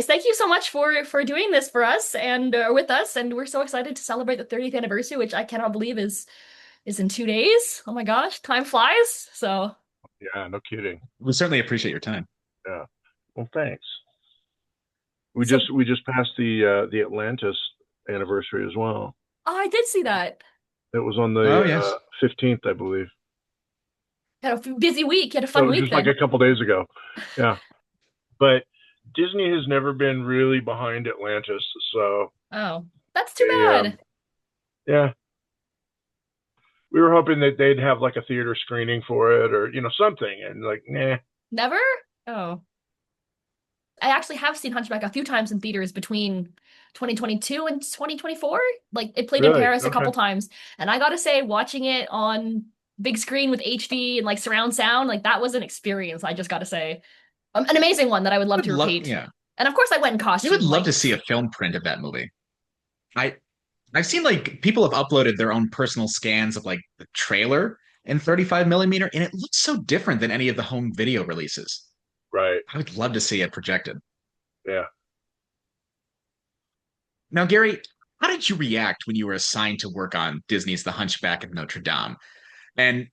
Thank you so much for doing this for us and with us, and we're so excited to celebrate the 30th anniversary, which I cannot believe is in 2 days. Oh my gosh, time flies. So Yeah, no kidding. We certainly appreciate your time. Yeah. Well, thanks. We so just we just passed the Atlantis anniversary as well. oh, I did see that. It was on Oh, the yes. 15th, I believe. Had a busy week. Had a fun So week just like a then. couple days ago. Yeah. But Disney has never been really behind Atlantis, so Oh, that's too they bad. yeah, we were hoping that they'd have like a theater screening for it or something, and like nah. Never? Oh. I actually have seen Hunchback a few times in theaters between 2022 and 2024. Like it played in Really? Paris a Okay. couple times, and I gotta say, watching it on big screen with HD and like surround sound, like that was an experience. I just gotta say, an amazing one that I would love Would to love, repeat. yeah. And of course, I went in You would costume. love Like, to see a film print of that movie. I I've seen like people have uploaded their own personal scans of like the trailer in 35 millimeter, and it looks so different than any of the home video releases. Right. I would love to see it projected. Yeah. Now, Gary, how did you react when you were assigned to work on Disney's The Hunchback of Notre Dame? And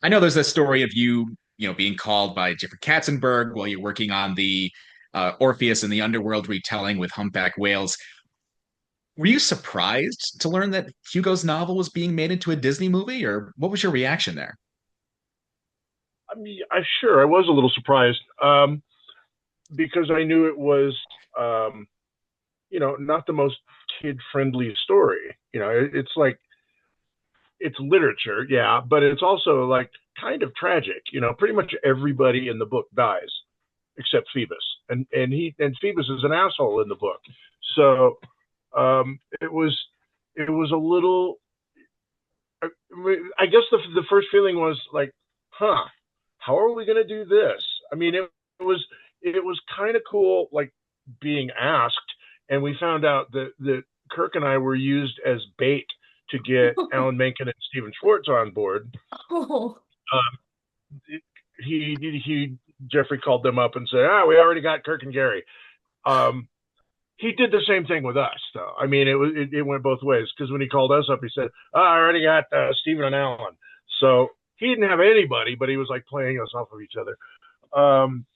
I know there's a story of you being called by Jeffrey Katzenberg while you're working on the Orpheus and the Underworld retelling with humpback whales. Were you surprised to learn that Hugo's novel was being made into a Disney movie, or what was your reaction there? I mean, I was a little surprised, because I knew it was, um, not the most kid friendly story. It's like it's literature, yeah, but it's also like kind of tragic. Pretty much everybody in the book dies except Phoebus, and Phoebus is an asshole in the book. So it was a little. I guess the first feeling was like, huh, how are we gonna do this? I mean, it was kind of cool, like being asked, and we found out that Kirk and I were used as bait to get Alan Menken and Stephen Schwartz on board. oh, Um, he Jeffrey called them up and said, we already got Kirk and Gary. Um, he did the same thing with us, though. I mean, it went both ways because when he called us up, he said, I already got Stephen and Alan. So he didn't have anybody, but he was like playing us off of each other. Um,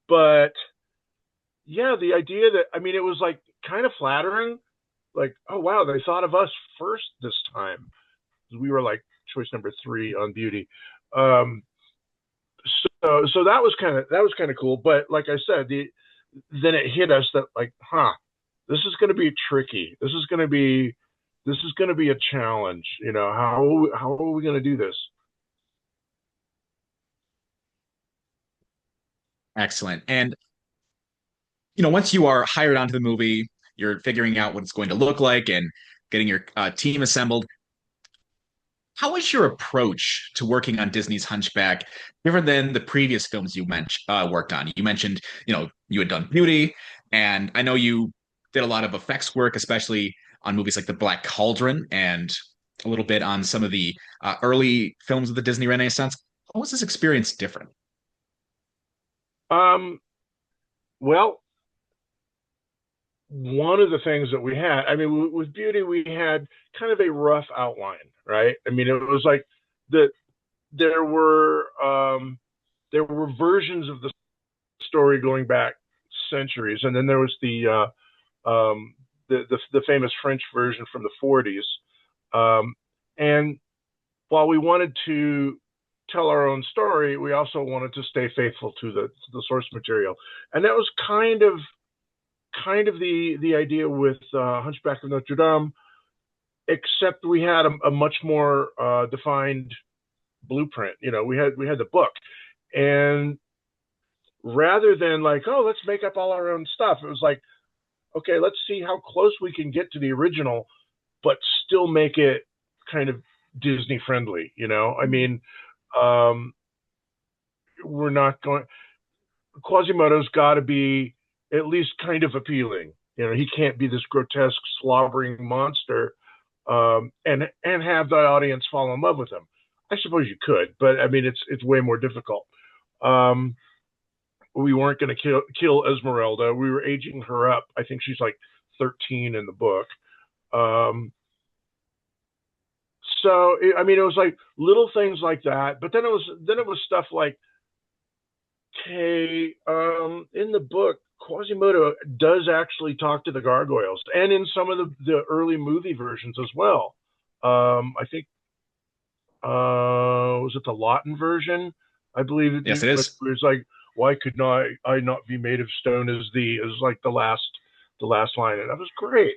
but yeah, the idea that, I mean, it was like kind of flattering. Like, oh, wow, they thought of us first this time. We were like choice number 3 on Beauty. Um, so that was kind of cool. But like I said, then it hit us that like, this is going to be tricky. This is going to be a challenge. How are we going to do this? Excellent. And once you are hired onto the movie, you're figuring out what it's going to look like and getting your team assembled. How was your approach to working on Disney's Hunchback different than the previous films you worked on? You mentioned, you had done Beauty, and I know you did a lot of effects work, especially on movies like The Black Cauldron and a little bit on some of the early films of the Disney Renaissance. How was this experience different? Um, well, one of the things that we had, I mean, with Beauty, we had kind of a rough outline, right? I mean, it was like the there were um, there were versions of the story going back centuries, and then there was the famous French version from the 40s. And while we wanted to tell our own story, we also wanted to stay faithful to the source material, and that was kind of the idea with Hunchback of Notre Dame, except we had a much more defined blueprint. We had the book, and rather than like, oh, let's make up all our own stuff, it was like, okay, let's see how close we can get to the original, but still make it kind of Disney friendly. I mean, um, we're not going. Quasimodo's got to be at least kind of appealing. He can't be this grotesque, slobbering monster, and have the audience fall in love with him. I suppose you could, but I mean, it's way more difficult. Um, we weren't going to kill Esmeralda. We were aging her up. I think she's like 13 in the book. So I mean, it was like little things like that. But then it was stuff like, okay, in the book, Quasimodo does actually talk to the gargoyles, and in some of the early movie versions as well. I think was it the Lawton version? I believe Yes, it it is. was like, why could not I not be made of stone as thee, is like the last line, and that was great.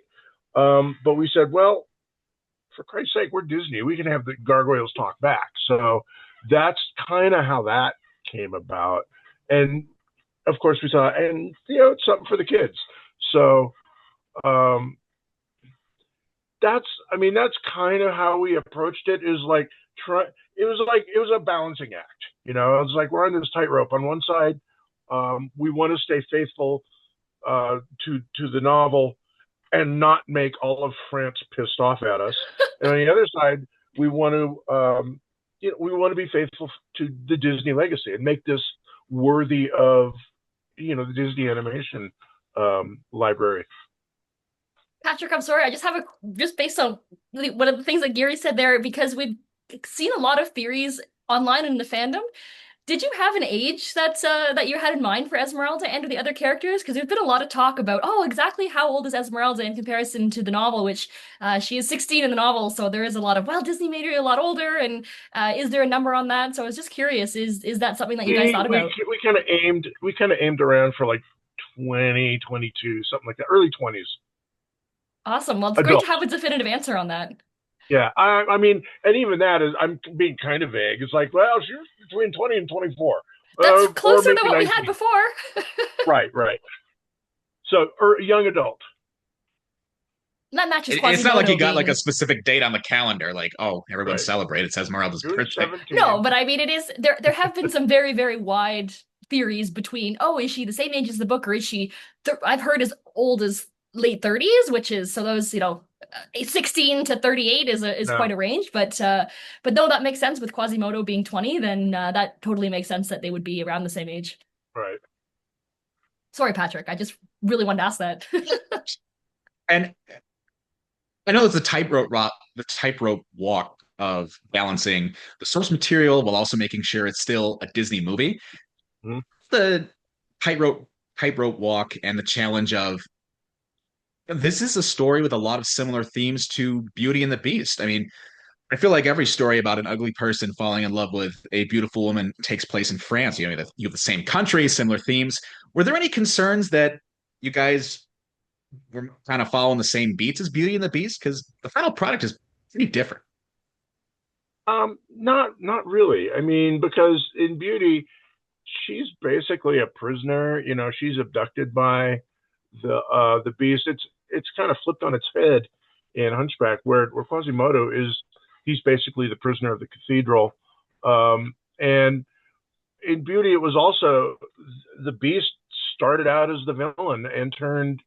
But we said, well, for Christ's sake, we're Disney. We can have the gargoyles talk back. So that's kind of how that came about. And of course, we saw, and it's something for the kids. So um, that's kind of how we approached it. Is like it was a balancing act. It was like we're on this tightrope. On one side, we want to stay faithful to the novel and not make all of France pissed off at us. And on the other side, we want to be faithful to the Disney legacy and make this worthy of the Disney animation library. Patrick, I'm sorry. I just have just based on one of the things that Gary said there, because we've seen a lot of theories online in the fandom. Did you have an age that you had in mind for Esmeralda and or the other characters? Because there's been a lot of talk about, oh, exactly how old is Esmeralda in comparison to the novel, which she is 16 in the novel, so there is a lot of, well, Disney made her a lot older, and is there a number on that? So I was just curious, is that something that you guys thought about? We kind of aimed around for like 20, 22, something like that, early 20s. Awesome. Well, it's great to Adults. have a definitive answer on that. Yeah, I mean, and even that is, I'm being kind of vague. It's like, well, she's between 20 and 24, That's or closer maybe to what we had 19. before. Right, right. So, or young adult. That matches It's not like Quasimodo you got like a being. specific date on the calendar, like, oh, everyone Right. celebrate. It says Esmeralda's June birthday. No, 17th. but I mean, it is there have been some very, very wide theories between, oh, is she the same age as the book, or is she I've heard as old as late 30s, which is so those, 16 to 38 is No, quite a range, but no, that makes sense with Quasimodo being 20, then that totally makes sense that they would be around the same age. right. Sorry, Patrick, I just really wanted to ask that. And I know it's the tightrope walk of balancing the source material while also making sure it's still a Disney movie. Mm-hmm. The tightrope walk and the challenge of this is a story with a lot of similar themes to Beauty and the Beast. I mean, I feel like every story about an ugly person falling in love with a beautiful woman takes place in France. You have the same country, similar themes. Were there any concerns that you guys were kind of following the same beats as Beauty and the Beast? Because the final product is pretty different. Not really. I mean, because in Beauty, she's basically a prisoner. She's abducted by the beast. It's kind of flipped on its head in Hunchback, where Quasimodo he's basically the prisoner of the cathedral. And in Beauty, it was also the beast started out as the villain and turned,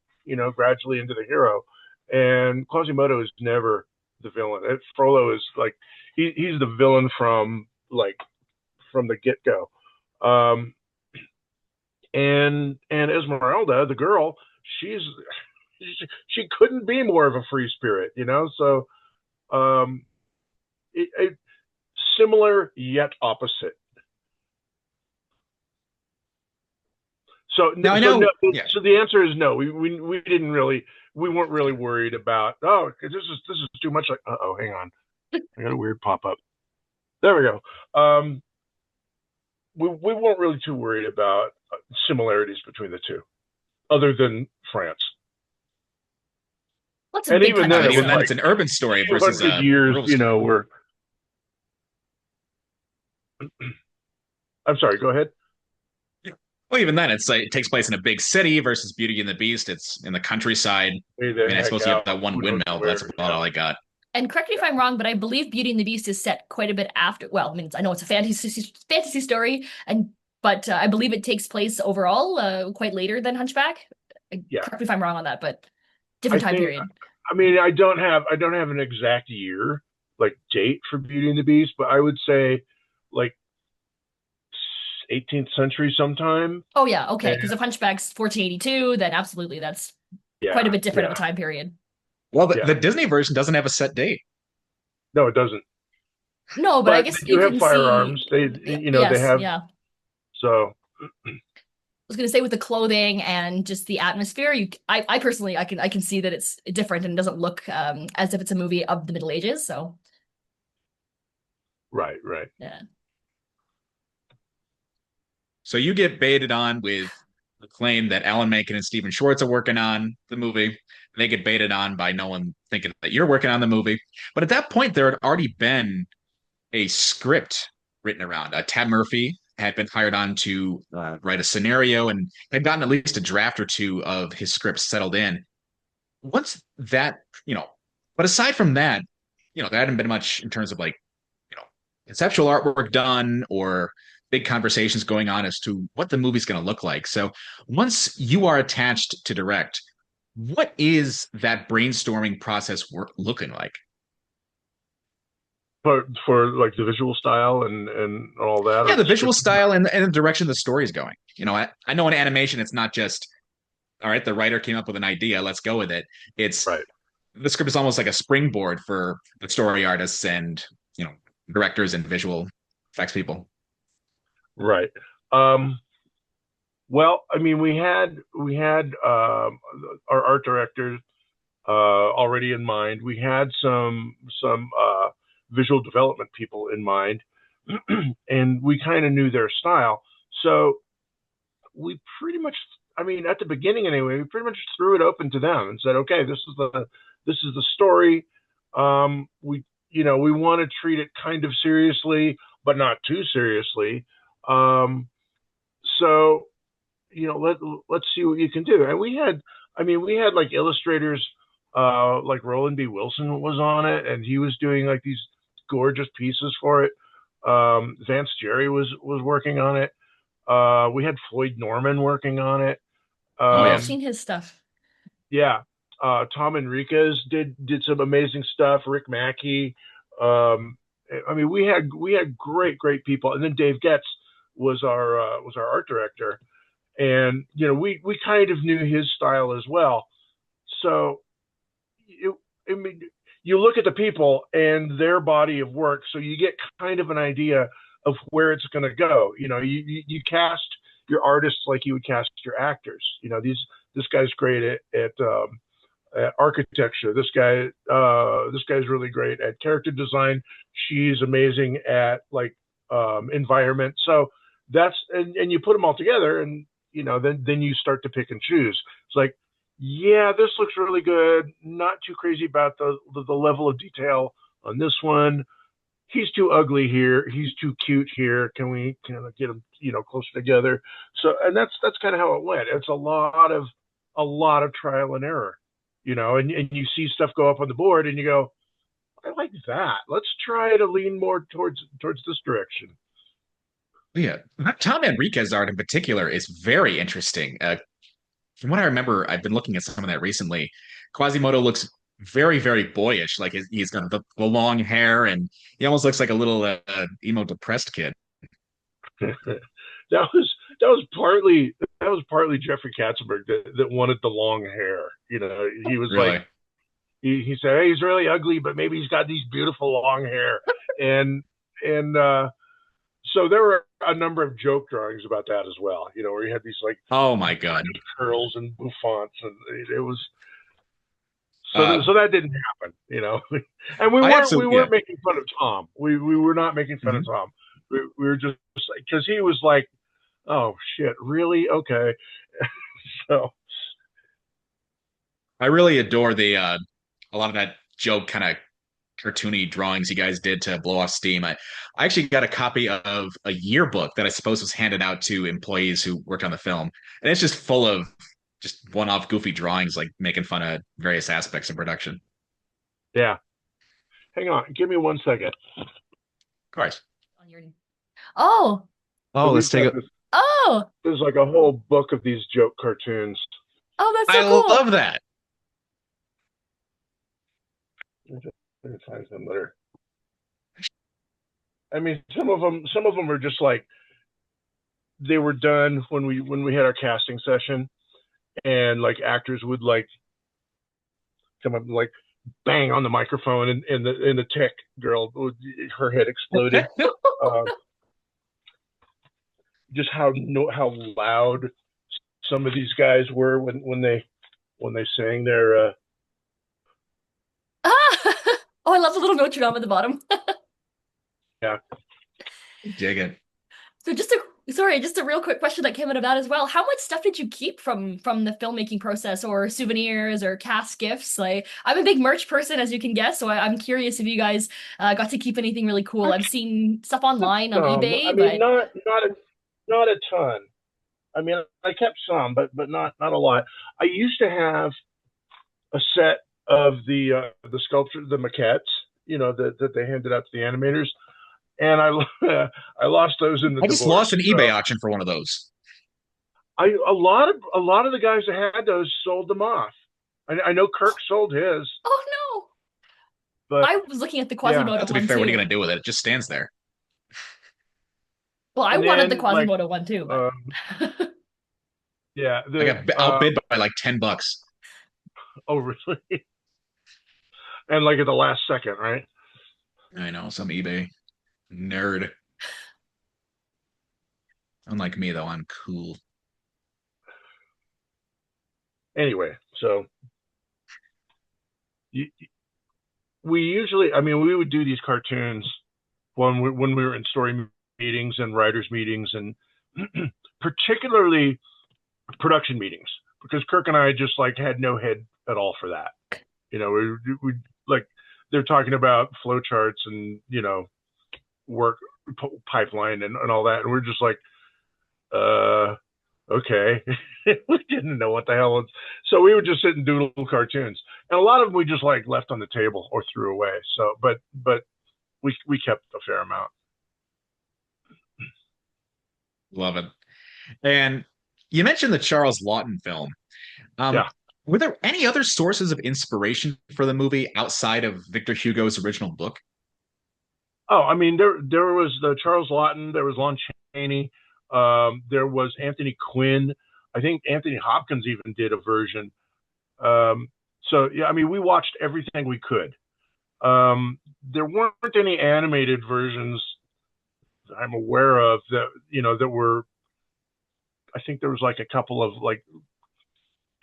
gradually into the hero. And Quasimodo is never the villain. Frollo is like he's the villain from the get go. And Esmeralda, the girl, she couldn't be more of a free spirit, So similar yet opposite. So Now I know, no, yeah. so the answer is no. We weren't really worried about, oh, this is too much. Like, hang on, I got a weird pop up. There we go. We weren't really too worried about similarities between the two, other than France. What's a big Even country, then, Even then, so. it's an urban story versus 200 a years, rural story. we're. I'm sorry. Go ahead. Well, even then, it's like it takes place in a big city versus Beauty and the Beast. It's in the countryside. Way I the mean, I heck suppose you have out. that one Who knows windmill, but where? that's about all I got. And correct me if I'm wrong, but I believe Beauty and the Beast is set quite a bit after. Well, I mean, I know it's a fantasy story, but I believe it takes place overall quite later than Hunchback. Yeah. Correct me if I'm wrong on that, but I different time think. period. I mean, I don't have an exact year date for Beauty and the Beast, but I would say like 18th century sometime. Oh yeah, okay. And Because if Hunchback's 1482, then absolutely that's quite a yeah, bit different of a yeah, time period. Well, the yeah. Disney version doesn't have a set date. No, it doesn't. No, but I But guess they do you have can see. firearms. They Yes, have, yeah. so Was gonna say with the clothing and just the atmosphere, I personally I can see that it's different and doesn't look as if it's a movie of the Middle Ages. So right, right. yeah. So you get baited on with the claim that Alan Menken and Stephen Schwartz are working on the movie. They get baited on by no one thinking that you're working on the movie. But at that point, there had already been a script written around. Tab Murphy had been hired on to write a scenario and had gotten at least a draft or two of his script settled in. Once that, but aside from that, there hadn't been much in terms of like, conceptual artwork done or big conversations going on as to what the movie's going to look like. So once you are attached to direct, what is that brainstorming process looking like? For like the visual style and all that, Yeah, or the the visual script. style and the direction the story's going. I know in animation, it's not just, all right, the writer came up with an idea, let's go with it. It's Right, the script is almost like a springboard for the story artists and, you know, directors and visual effects people. right. Um, well, I mean, we had our art directors already in mind. We had some visual development people in mind, and we kind of knew their style. So we pretty much, I mean, at the beginning anyway, we pretty much threw it open to them and said, okay, this is the story. We want to treat it kind of seriously, but not too seriously. Um, so let's see what you can do. And we had like illustrators, like Roland B. Wilson was on it, and he was doing like these gorgeous pieces for it. Vance Jerry was working on it. We had Floyd Norman working on it. Oh, Oh, I've yeah. Um, seen his stuff. yeah, Tom Enriquez did some amazing stuff. Rick Mackey. Um, I mean, we had great people, and then Dave Getz was our art director, and we kind of knew his style as well. So you, I mean, you look at the people and their body of work, so you get kind of an idea of where it's going to go. You cast your artists like you would cast your actors. This guy's great at architecture. This guy's really great at character design. She's amazing at like environment. So and you put them all together, and then you start to pick and choose. It's like, yeah, this looks really good. Not too crazy about the level of detail on this one. He's too ugly here. He's too cute here. Can we get them closer together? So, and that's kind of how it went. It's a lot of trial and error, and you see stuff go up on the board, and you go, I like that. Let's try to lean more towards this direction. Yeah. Tom Enriquez art in particular is very interesting. From what I remember, I've been looking at some of that recently. Quasimodo looks very, very boyish. Like he's got the long hair and he almost looks like a little emo depressed kid. That was partly Jeffrey Katzenberg that wanted the long hair. He was like, Really. he said, hey, he's really ugly, but maybe he's got these beautiful long hair. And so there were a number of joke drawings about that as well. Where you had these like Oh my God. curls and bouffants, and it was Uh, so that didn't happen. And we I weren't we absolutely, yeah. weren't making fun of Tom. We were not making fun of Mhm. Tom. We were just because he was like, oh shit, really? Okay. So I really adore a lot of that joke kind of cartoony drawings you guys did to blow off steam. I actually got a copy of a yearbook that I suppose was handed out to employees who worked on the film. And it's just full of just one-off goofy drawings, like making fun of various aspects of production. yeah, hang on, give me 1 second. Of course. On your Oh, So Oh, let's we've take got a. this. oh, There's like a whole book of these joke cartoons. oh, that's I so cool. love that. Let me find some that I mean, some of them are just like they were done when we had our casting session, and like actors would like come up and like bang on the microphone, and the tech girl would, her head exploded. Uh, just how loud some of these guys were when they sang their Ah! Oh, I love the little Notre Dame at the bottom. yeah. Dig it. So just a real quick question that came out of that as well. How much stuff did you keep from the filmmaking process, or souvenirs or cast gifts? Like, I'm a big merch person, as you can guess, so I'm curious if you guys got to keep anything really cool. I I've seen stuff online on some. I eBay, mean, but not a ton. I mean, I kept some, but not a lot. I used to have a set of the sculpture, the maquettes, that they handed out to the animators, and I I lost those in the I just divorce. lost an eBay So auction for one of those. a lot of the guys that had those sold them off. I know Kirk sold his, oh no. but I was looking at the yeah. Quasimodo To be one fair, what are you too. going to do with it? It just stands there. Well, I And wanted the then like Quasimodo one too, but yeah, I the got outbid by like $10. oh really? And like at the last second, right? I know, some eBay nerd. Unlike me, though, I'm cool. Anyway, so you, we usually, I mean, we would do these cartoons when we were in story meetings and writers meetings, and particularly production meetings, because Kirk and I just like had no head at all for that. We like, they're talking about flow charts and work pipeline and all that, and we're just like, uh okay. We didn't know what the hell was. So we would just sit and doodle cartoons, and a lot of them we just like left on the table or threw away. So but we kept a fair amount. Love it. And you mentioned the Charles Lawton film. Um, Yeah. were there any other sources of inspiration for the movie outside of Victor Hugo's original book? Oh, I mean, there was the Charles Lawton, there was Lon Chaney, there was Anthony Quinn. I think Anthony Hopkins even did a version. So yeah, I mean, we watched everything we could. There weren't any animated versions that I'm aware of that were. I think there was like a couple of like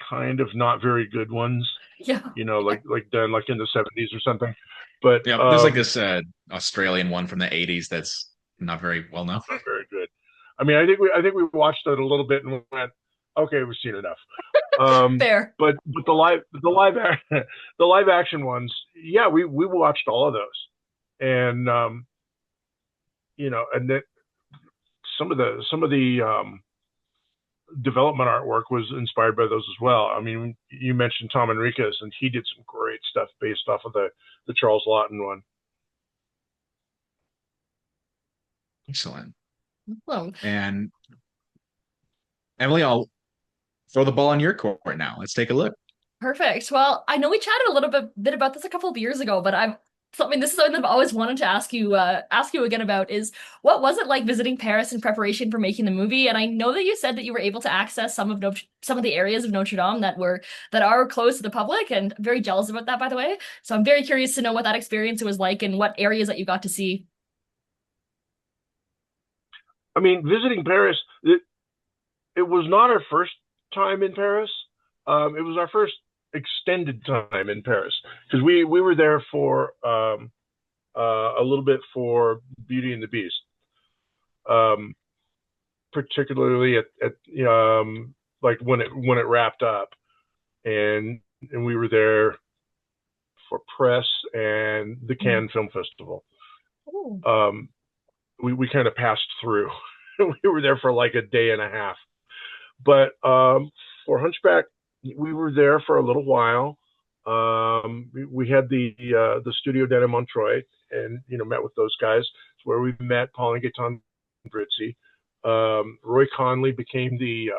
kind of not very good ones, yeah. like done like in the 70s or something. But Yeah, there's like this Australian one from the 80s that's not very well known. not very good. I mean, I think we watched it a little bit and went, okay, we've seen enough. Fair. But the live action ones, yeah, we watched all of those, and and that some of the development artwork was inspired by those as well. I mean, you mentioned Tom Enriquez, and he did some great stuff based off of the Charles Lawton one. Excellent. Well, And Emily, I'll throw the ball in your court now. Let's take a look. perfect. Well, I know we chatted a little bit about this a couple of years ago, but this is something that I've always wanted to ask you again about is what was it like visiting Paris in preparation for making the movie? And I know that you said that you were able to access some of the areas of Notre Dame that are closed to the public, and I'm very jealous about that, by the way. So I'm very curious to know what that experience was like and what areas that you got to see. I mean, visiting Paris, it was not our first time in Paris. It was our first extended time in Paris, because we were there for a little bit for Beauty and the Beast, particularly at like when it wrapped up, and we were there for press and the Cannes Film Festival. Oh. We kind of passed through. We were there for like a day and a half. But for Hunchback, we were there for a little while. We had the studio down in Montreuil, and met with those guys. It's where we met Paul and Gaetan Brizzi. Roy Conley became the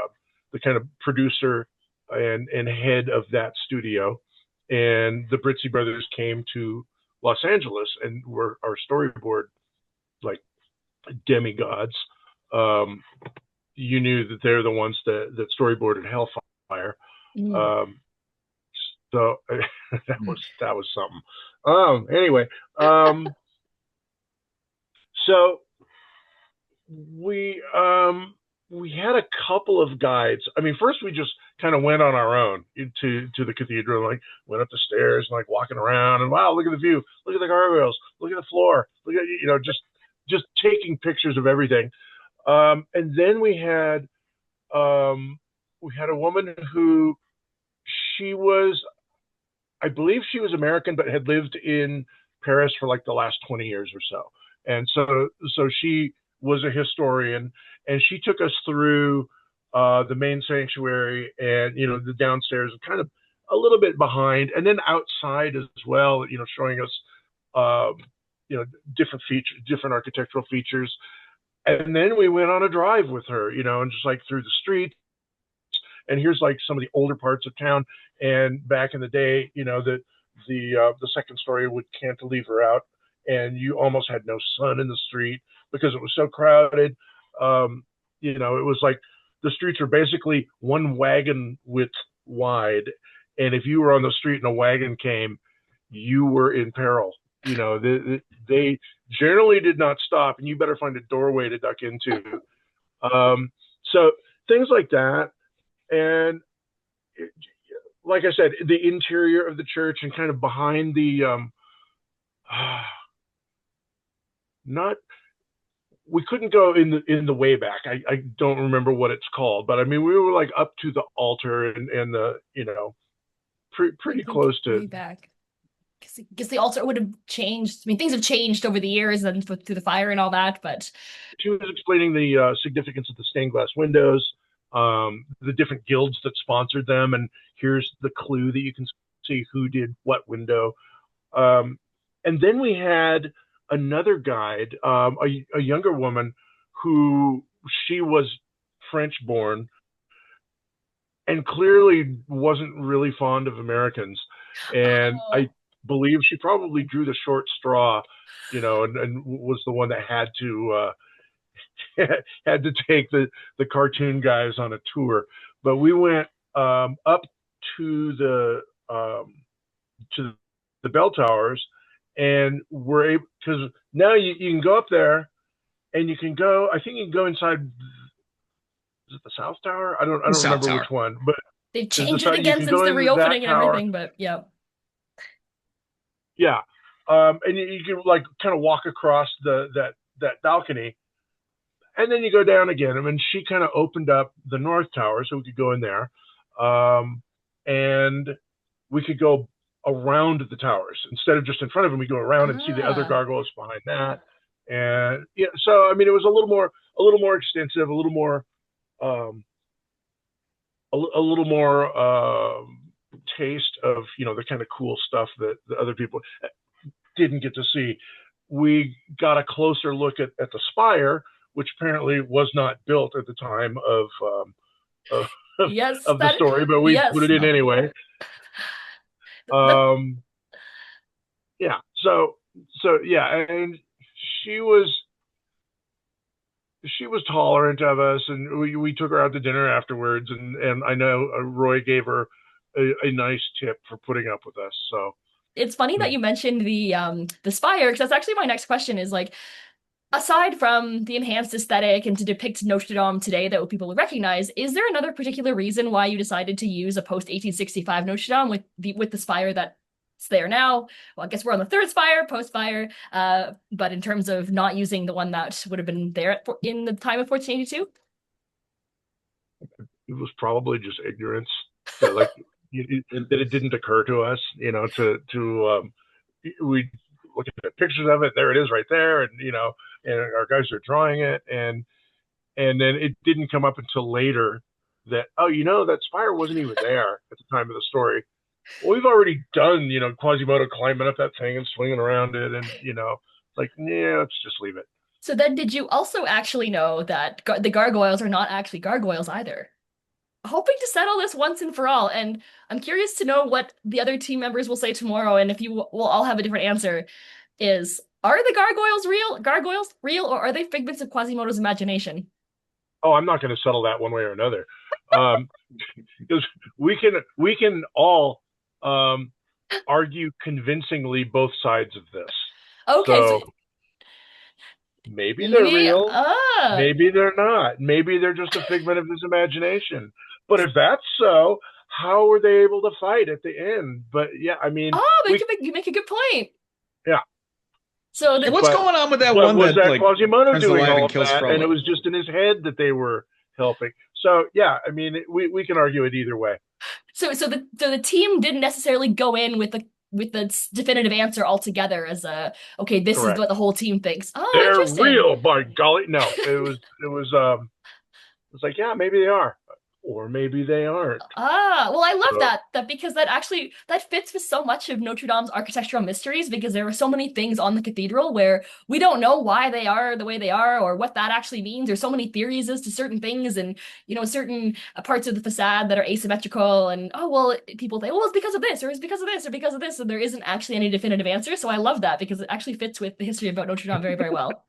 kind of producer and head of that studio, and the Brizzi brothers came to Los Angeles and were our storyboard like demigods. you knew that they're the ones that storyboarded Hellfire. Mm. Um, so Hmm. that was something. Anyway, um, so we um, we had a couple of guides. I mean, first we just kind of went on our own to the cathedral, like went up the stairs and like walking around and wow, look at the view, look at the gargoyles, look at the floor, look at just taking pictures of everything. And then um, we had a woman who she was, I believe she was American, but had lived in Paris for like the last 20 years or so. And so she was a historian, and she took us through the main sanctuary and the downstairs, kind of a little bit behind, and then outside as well. Showing us um, different features, different architectural features. And then we went on a drive with her, and just like through the streets, and here's like some of the older parts of town. And back in the day, the second story would cantilever out, and you almost had no sun in the street because it was so crowded. It was like the streets were basically one wagon width wide, and if you were on the street and a wagon came, you were in peril. They generally did not stop, and you better find a doorway to duck into. So things like that. And it, like I said, the interior of the church and kind of behind the not we couldn't go in the way back. I don't remember what it's called, but I mean we were like up to the altar and the I pretty think close to. way back. Because the altar would have changed. I mean, things have changed over the years and through the fire and all that, but She was explaining the significance of the stained glass windows, the different guilds that sponsored them, and here's the clue that you can see who did what window. Um, and then we had another guide, a younger woman who she was French born and clearly wasn't really fond of Americans. And I oh, believe she probably drew the short straw, and was the one that had to take the cartoon guys on a tour. But we went up to to the bell towers, and we're able, because now you can go up there, and you can go. I think you can go inside. Is it the South Tower? I The don't South remember Tower. which one, but they've is the changed it South. You again can since go the into that reopening and tower. everything, but yeah. Yeah, and you can like kind of walk across that balcony, and then you go down again. I mean, she kind of opened up the North Tower so we could go in there, and we could go around the towers instead of just in front of them. We go around and see the other Ah, gargoyles behind that, and yeah. So I mean, it was a little more extensive, a little more, um, a little more taste of the kind of cool stuff that the other people didn't get to see. We got a closer look at the spire, which apparently was not built at the time of, yes, of the story, but we put yes, it in no. anyway. That, Um, yeah. So yeah, and she was she was tolerant of us, and we took her out to dinner afterwards, and I know Roy gave her a nice tip for putting up with us. So it's funny that hmm. you mentioned the spire, because that's actually my next question is like, aside from the enhanced aesthetic and to depict Notre Dame today that people would recognize, is there another particular reason why you decided to use a post 1865 Notre Dame with the spire that's there now? Well, I guess we're on the third spire, post fire, but in terms of not using the one that would have been there in the time of 1482? It was probably just ignorance that like that it didn't occur to us, to we looking at pictures of it. There it is, right there, and our guys are drawing it, and then it didn't come up until later that that spire wasn't even there at the time of the story. Well, we've already done Quasimodo climbing up that thing and swinging around it, and like yeah, let's just leave it. So then, did you also actually know that the gargoyles are not actually gargoyles either? Hoping to settle this once and for all. And I'm curious to know what the other team members will say tomorrow, and if you will all have a different answer. Are the gargoyles real? Gargoyles real, or are they figments of Quasimodo's imagination? Oh, I'm not going to settle that one way or another, um, because we can all um, argue convincingly both sides of this. Okay, so So maybe they're maybe real, maybe they're not. Maybe they're just a figment of his imagination. But if that's so, how were they able to fight at the end? But yeah, I mean, we you make a good point. yeah. So And the what's But going on with that but one was that that like Quasimodo turns doing alive all and of kills that, and it Frollo? was just in his head that they were helping? So yeah, I mean, we can argue it either way. so the team didn't necessarily go in with the definitive answer altogether as a okay, this is Correct. what the whole team thinks. Oh, They're interesting. real, by golly. No, it was like, yeah, maybe they are, or maybe they aren't. Well, I love So that because that actually that fits with so much of Notre Dame's architectural mysteries because there are so many things on the cathedral where we don't know why they are the way they are or what that actually means. There's so many theories as to certain things and certain parts of the facade that are asymmetrical and oh well, people think well it's because of this or it's because of this or because of this and there isn't actually any definitive answer. So I love that because it actually fits with the history about Notre Dame very, very well.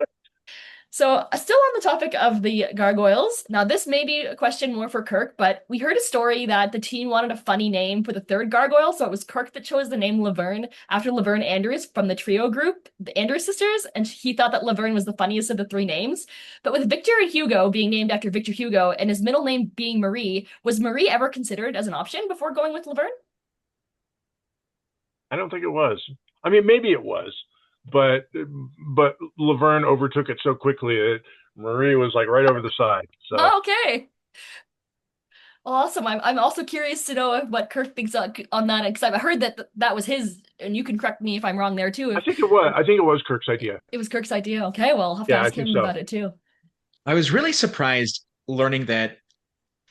So, still on the topic of the gargoyles. Now, this may be a question more for Kirk, but we heard a story that the team wanted a funny name for the third gargoyle, so it was Kirk that chose the name Laverne after Laverne Andrews from the trio group, the Andrews sisters, and he thought that Laverne was the funniest of the three names. But with Victor and Hugo being named after Victor Hugo and his middle name being Marie, was Marie ever considered as an option before going with Laverne? I don't think it was. I mean, maybe it was, but Laverne overtook it so quickly that Marie was like right over the side. So Oh, okay. Awesome. I'm also curious to know what Kirk thinks on that because I've heard that that was his, and you can correct me if I'm wrong there too. I If think it was. I think it was Kirk's idea. it was Kirk's idea, okay, well, I'll have to Yeah, I ask think him so. about it too. I was really surprised learning that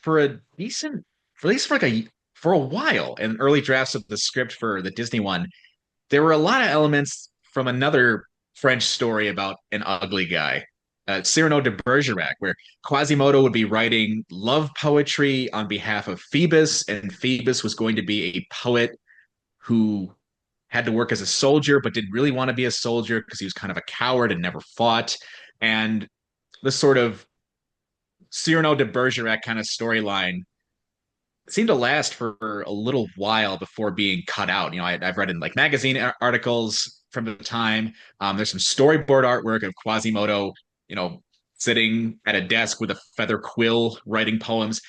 for a decent, for at least for like for a while in early drafts of the script for the Disney one, there were a lot of elements from another French story about an ugly guy, Cyrano de Bergerac, where Quasimodo would be writing love poetry on behalf of Phoebus, and Phoebus was going to be a poet who had to work as a soldier, but didn't really want to be a soldier because he was kind of a coward and never fought. And this sort of Cyrano de Bergerac kind of storyline seemed to last for a little while before being cut out. I've read in like magazine articles from the time. There's some storyboard artwork of Quasimodo, you know, sitting at a desk with a feather quill writing poems.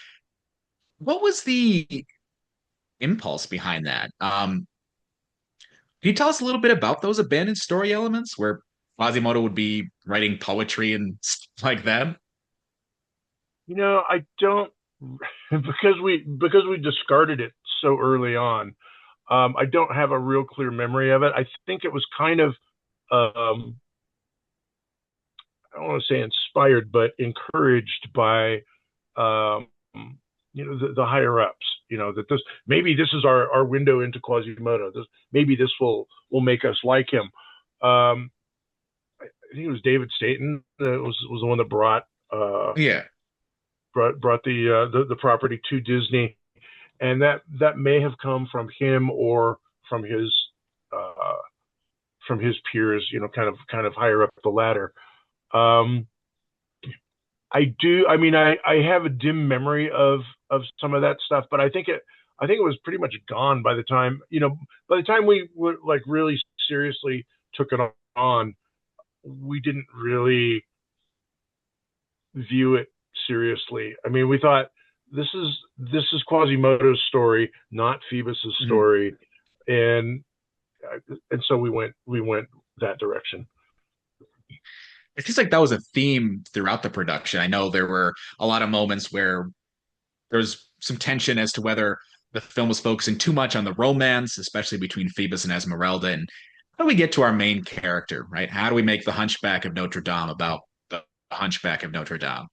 What was the impulse behind that? Can you tell us a little bit about those abandoned story elements where Quasimodo would be writing poetry and stuff like that? I don't because we discarded it so early on. I don't have a real clear memory of it. I think it was kind of um, I don't want to say inspired, but encouraged by um, the higher ups. That this is our window into Quasimodo. Maybe this will make us like him. I think it was David Staten that was the one that Yeah. brought the property to Disney, and that may have come from him or uh, from his peers. Kind of higher up the ladder. Um, I do. I mean, I have a dim memory of some of that stuff, but I think it was pretty much gone by the time by the time we were like really seriously took it on. We didn't really view it seriously. I mean, we thought this is Quasimodo's story, not Phoebus's Mhm. story, and so we went that direction. It seems like that was a theme throughout the production. I know there were a lot of moments where there was some tension as to whether the film was focusing too much on the romance, especially between Phoebus and Esmeralda. And how do we get to our main character, right? How do we make the Hunchback of Notre Dame about the Hunchback of Notre Dame?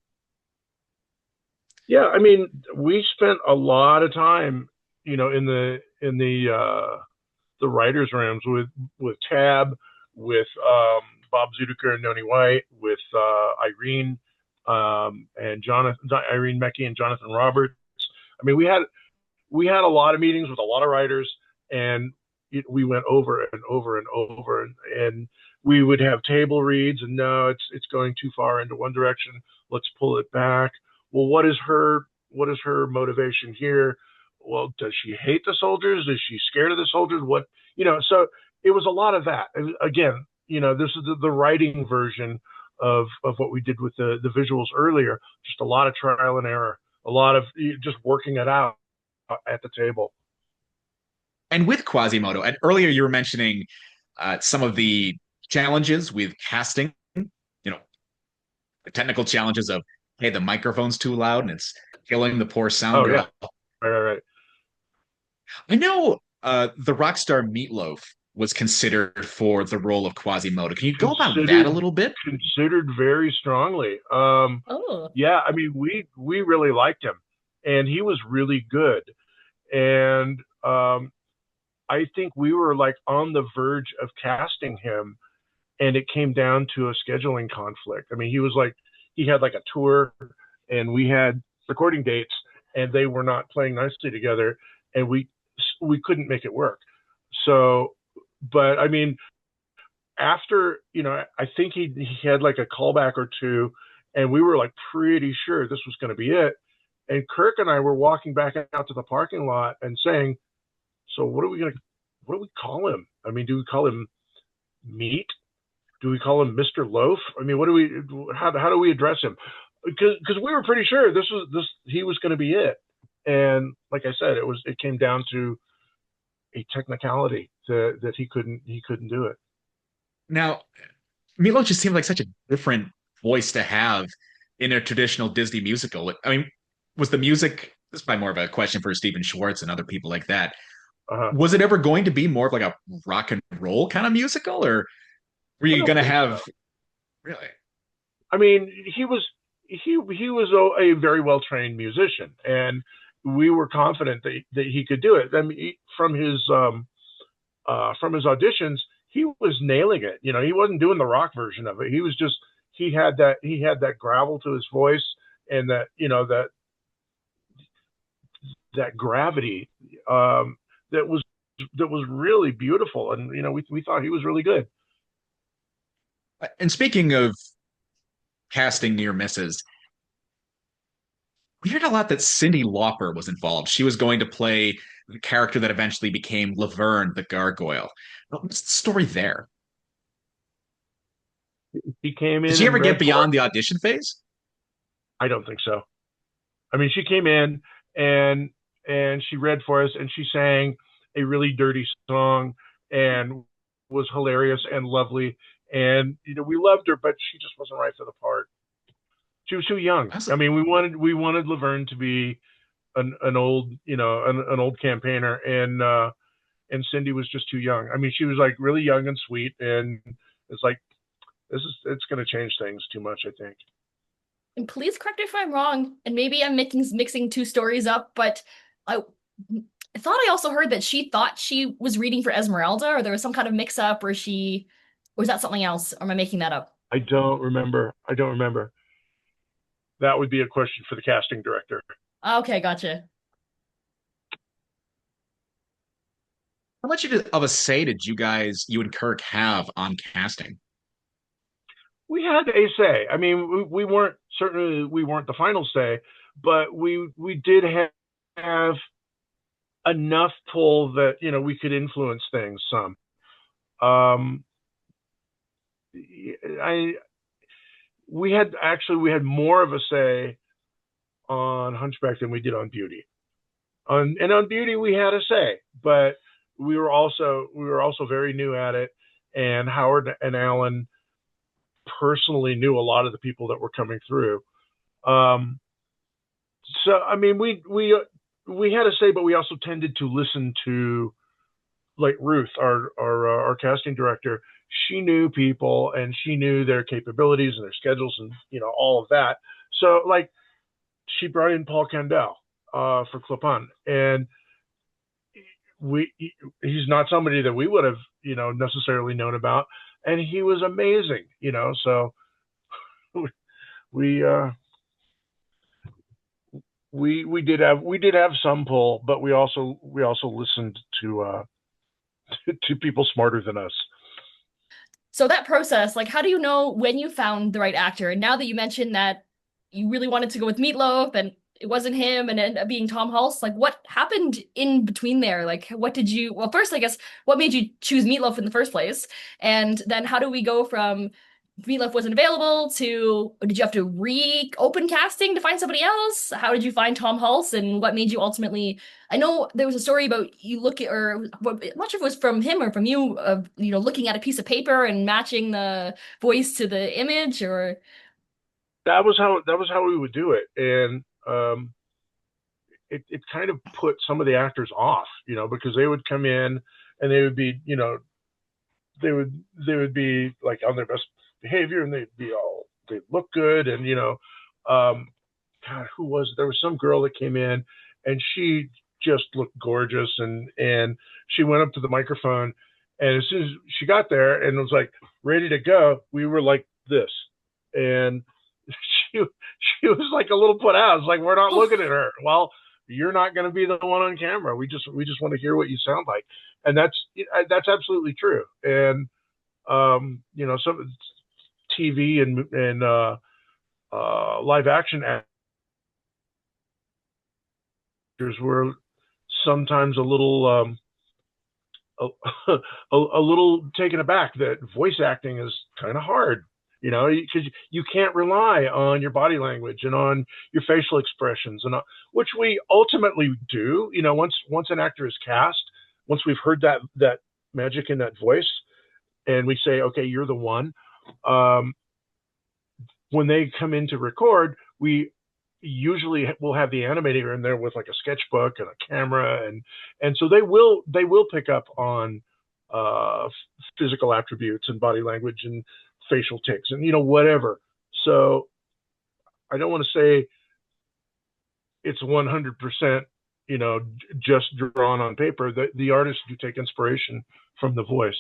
Yeah, I mean, we spent a lot of time, in the writers' rooms with Tab, with Bob Zudiker and Noni White, with Irene and Jonathan, Irene Mecki and Jonathan Roberts. I mean, we had a lot of meetings with a lot of writers, and we went over and over and over, and we would have table reads, and no, it's going too far into one direction. Let's pull it back. well, what is her motivation here? Well, does she hate the soldiers? Is she scared of the soldiers? What, so it was a lot of that. And again, this is the writing version of what we did with the visuals earlier. Just a lot of trial and error, a lot of just working it out at the table. And with Quasimodo, and earlier you were mentioning some of the challenges with casting, the technical challenges of, hey, the microphone's too loud and it's killing the poor sound Oh yeah, girl. right. I know the rock star Meatloaf was considered for the role of Quasimodo. Can you go about that a Considered little bit? considered very strongly. Oh, Yeah, I mean, we really liked him, and he was really good. And I think we were like on the verge of casting him, and it came down to a scheduling conflict. I mean, he had like a tour, and we had recording dates, and they were not playing nicely together, and we couldn't make it work. So, but I mean, after I think he had like a callback or two, and we were like pretty sure this was going to be it. And Kirk and I were walking back out to the parking lot and saying, "So what do we call him? I mean, do we call him Meat? Do we call him Mr. Loaf? I mean, how do we address him? Because we were pretty sure this he was going to be it." And like I said, it came down to a technicality that he couldn't do it. Now, Milo just seemed like such a different voice to have in a traditional Disney musical. I mean, was the music, this is probably more of a question for Stephen Schwartz and other people like that. Uh-huh. Was it ever going to be more of like a rock and roll kind of musical, or were I you don't going to think so. have really? I mean, he was a very well trained musician, and we were confident that he could do it. I mean, from his auditions, he was nailing it. He wasn't doing the rock version of it. He was just he had that gravel to his voice, and that gravity that was really beautiful. And we thought he was really good. And speaking of casting near misses, we heard a lot that Cyndi Lauper was involved. She was going to play the character that eventually became Laverne the Gargoyle. What's the story there? He came Did in she and ever read get for us. beyond the audition phase? I don't think so. I mean, she came in and she read for us, and she sang a really dirty song and was hilarious and lovely. And we loved her, but she just wasn't right for the part. She was too young. I mean, we wanted Laverne to be an old an old campaigner, and Cyndi was just too young. I mean, she was like really young and sweet, and it's like it's going to change things too much, I think. and please correct me if I'm wrong, and maybe I'm mixing two stories up, but I I thought I also heard that she thought she was reading for Esmeralda, or there was some kind of mix up, or or is that something else? Or am I making that up? I don't remember. I don't remember. That would be a question for the casting director. Okay, gotcha. How much of a say did you and Kirk have on casting? We had a say. I mean, we weren't certainly we weren't the final say, but we did have enough pull that we could influence things some. Um, I we had more of a say on Hunchback than we did on Beauty. On Beauty we had a say, but we were also very new at it, and Howard and Alan personally knew a lot of the people that were coming through. Um, so I mean, we had a say, but we also tended to listen to like Ruth, our casting director. She knew people, and she knew their capabilities and their schedules, and all of that. So like she brought in Paul Candell for Clapin, and we he's not somebody that we would have necessarily known about, and he was amazing. So we we did have some pull, but we also listened to to people smarter than us. So that process, like, how do you know when you found the right actor? And now that you mentioned that you really wanted to go with Meatloaf and it wasn't him and it ended up being Tom Hulse. Like what happened in between there? Like what did you, well, first, I guess, what made you choose Meatloaf in the first place? And then how do we go from Meatloaf wasn't available to, did you have to re-open casting to find somebody else? How did you find Tom Hulse and what made you ultimately, I know there was a story about you look at, or I'm not sure if it was from him or from you, of, looking at a piece of paper and matching the voice to the image or, That was how we would do it, and it kind of put some of the actors off, because they would come in and they would be, they would be like on their best behavior, and they'd look good, and God, who was it? There was some girl that came in, and she just looked gorgeous, and she went up to the microphone, and as soon as she got there and was like ready to go, we were like this, and she she was like a little put out. It's like, we're not looking at her. Well, you're not going to be the one on camera. We just want to hear what you sound like, and that's absolutely true. And some TV and live action actors were sometimes a, a little taken aback that voice acting is kind of hard, because you can't rely on your body language and on your facial expressions, and which we ultimately do. Once an actor is cast, once we've heard that magic in that voice, and we say, okay, you're the one. When they come in to record, we usually will have the animator in there with like a sketchbook and a camera, and so they will pick up on physical attributes and body language and facial tics and whatever. So I don't want to say it's 100% just drawn on paper. The artists do take inspiration from the voice.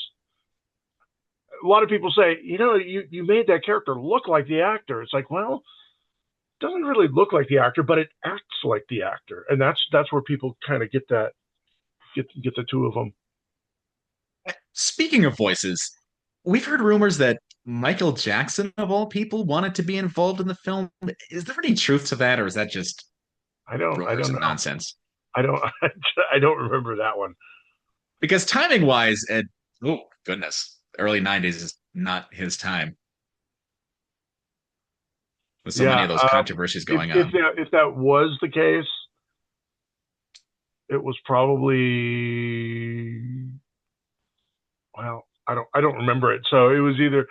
A lot of people say, you made that character look like the actor. It's like, well, it doesn't really look like the actor, but it acts like the actor, and that's where people kind of get the two of them. Speaking of voices, we've heard rumors that Michael Jackson, of all people, wanted to be involved in the film. Is there any truth to that, or is that just I rumors don't and know. nonsense? I don't I don't remember that one. Because timing wise, oh goodness, early 90s is not his time with so many Yeah, of those controversies if going if on. that was the case, it was probably, well, I don't remember it. So it was either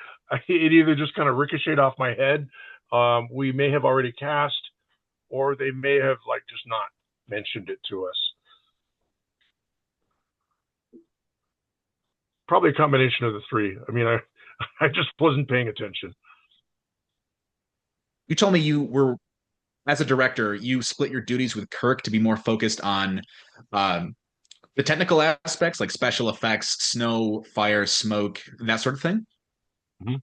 just kind of ricocheted off my head. We may have already cast, or they may have like just not mentioned it to us. Probably a combination of the three. I mean, I just wasn't paying attention. You told me you were, as a director, you split your duties with Kirk to be more focused on um, the technical aspects like special effects, snow, fire, smoke, that sort of thing. Mhm.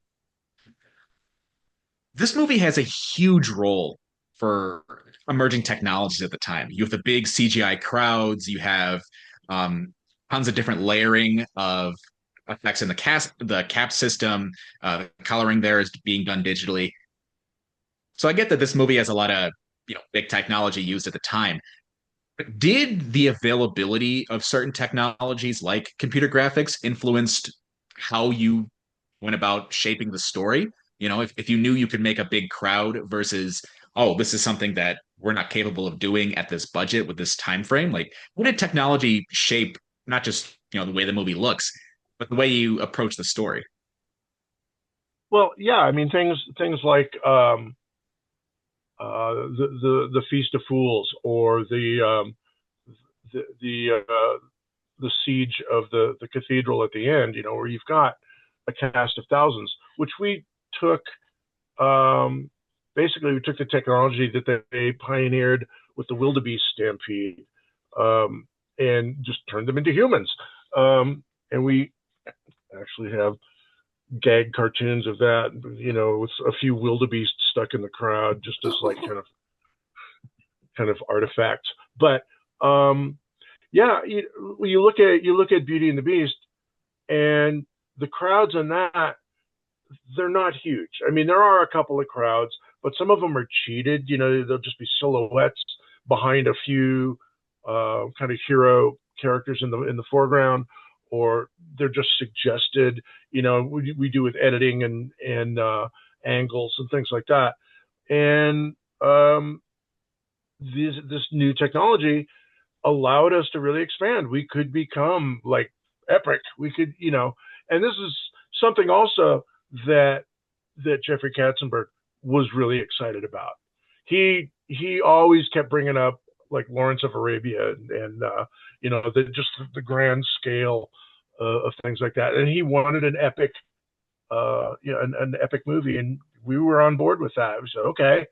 This movie has a huge role for emerging technologies at the time. You have the big CGI crowds, you have um, tons of different layering of effects in the cap system. The coloring there is being done digitally. So I get that this movie has a lot of big technology used at the time. But did the availability of certain technologies like computer graphics influenced how you went about shaping the story? If you knew you could make a big crowd versus, oh, this is something that we're not capable of doing at this budget with this time frame. Like, what did technology shape not just the way the movie looks, but the way you approach the story? Well, yeah, I mean things like the Feast of Fools, or the siege of the cathedral at the end, where you've got a cast of thousands, which we took. Basically, we took the technology that they pioneered with the wildebeest stampede, and just turned them into humans. And we actually have gag cartoons of that, with a few wildebeest stuck in the crowd, just as like kind of artifacts. But yeah, you look at Beauty and the Beast, and the crowds in that, they're not huge. I mean, there are a couple of crowds, but some of them are cheated. They'll just be silhouettes behind a few kind of hero characters in the foreground, or they're just suggested. We do with editing and angles and things like that. And this new technology allowed us to really expand. We could become like epic. We could, and this is something also that Jeffrey Katzenberg was really excited about. He always kept bringing up like Lawrence of Arabia and just the grand scale of things like that. And he wanted an epic, an epic movie, and we were on board with that. We said, okay.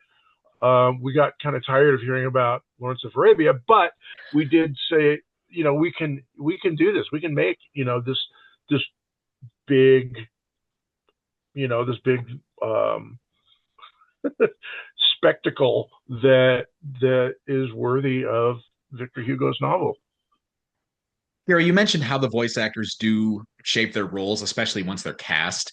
We got kind of tired of hearing about Lawrence of Arabia, but we did say, we can do this. We can make, this big, this big spectacle that is worthy of Victor Hugo's novel. Gary, you mentioned how the voice actors do shape their roles, especially once they're cast.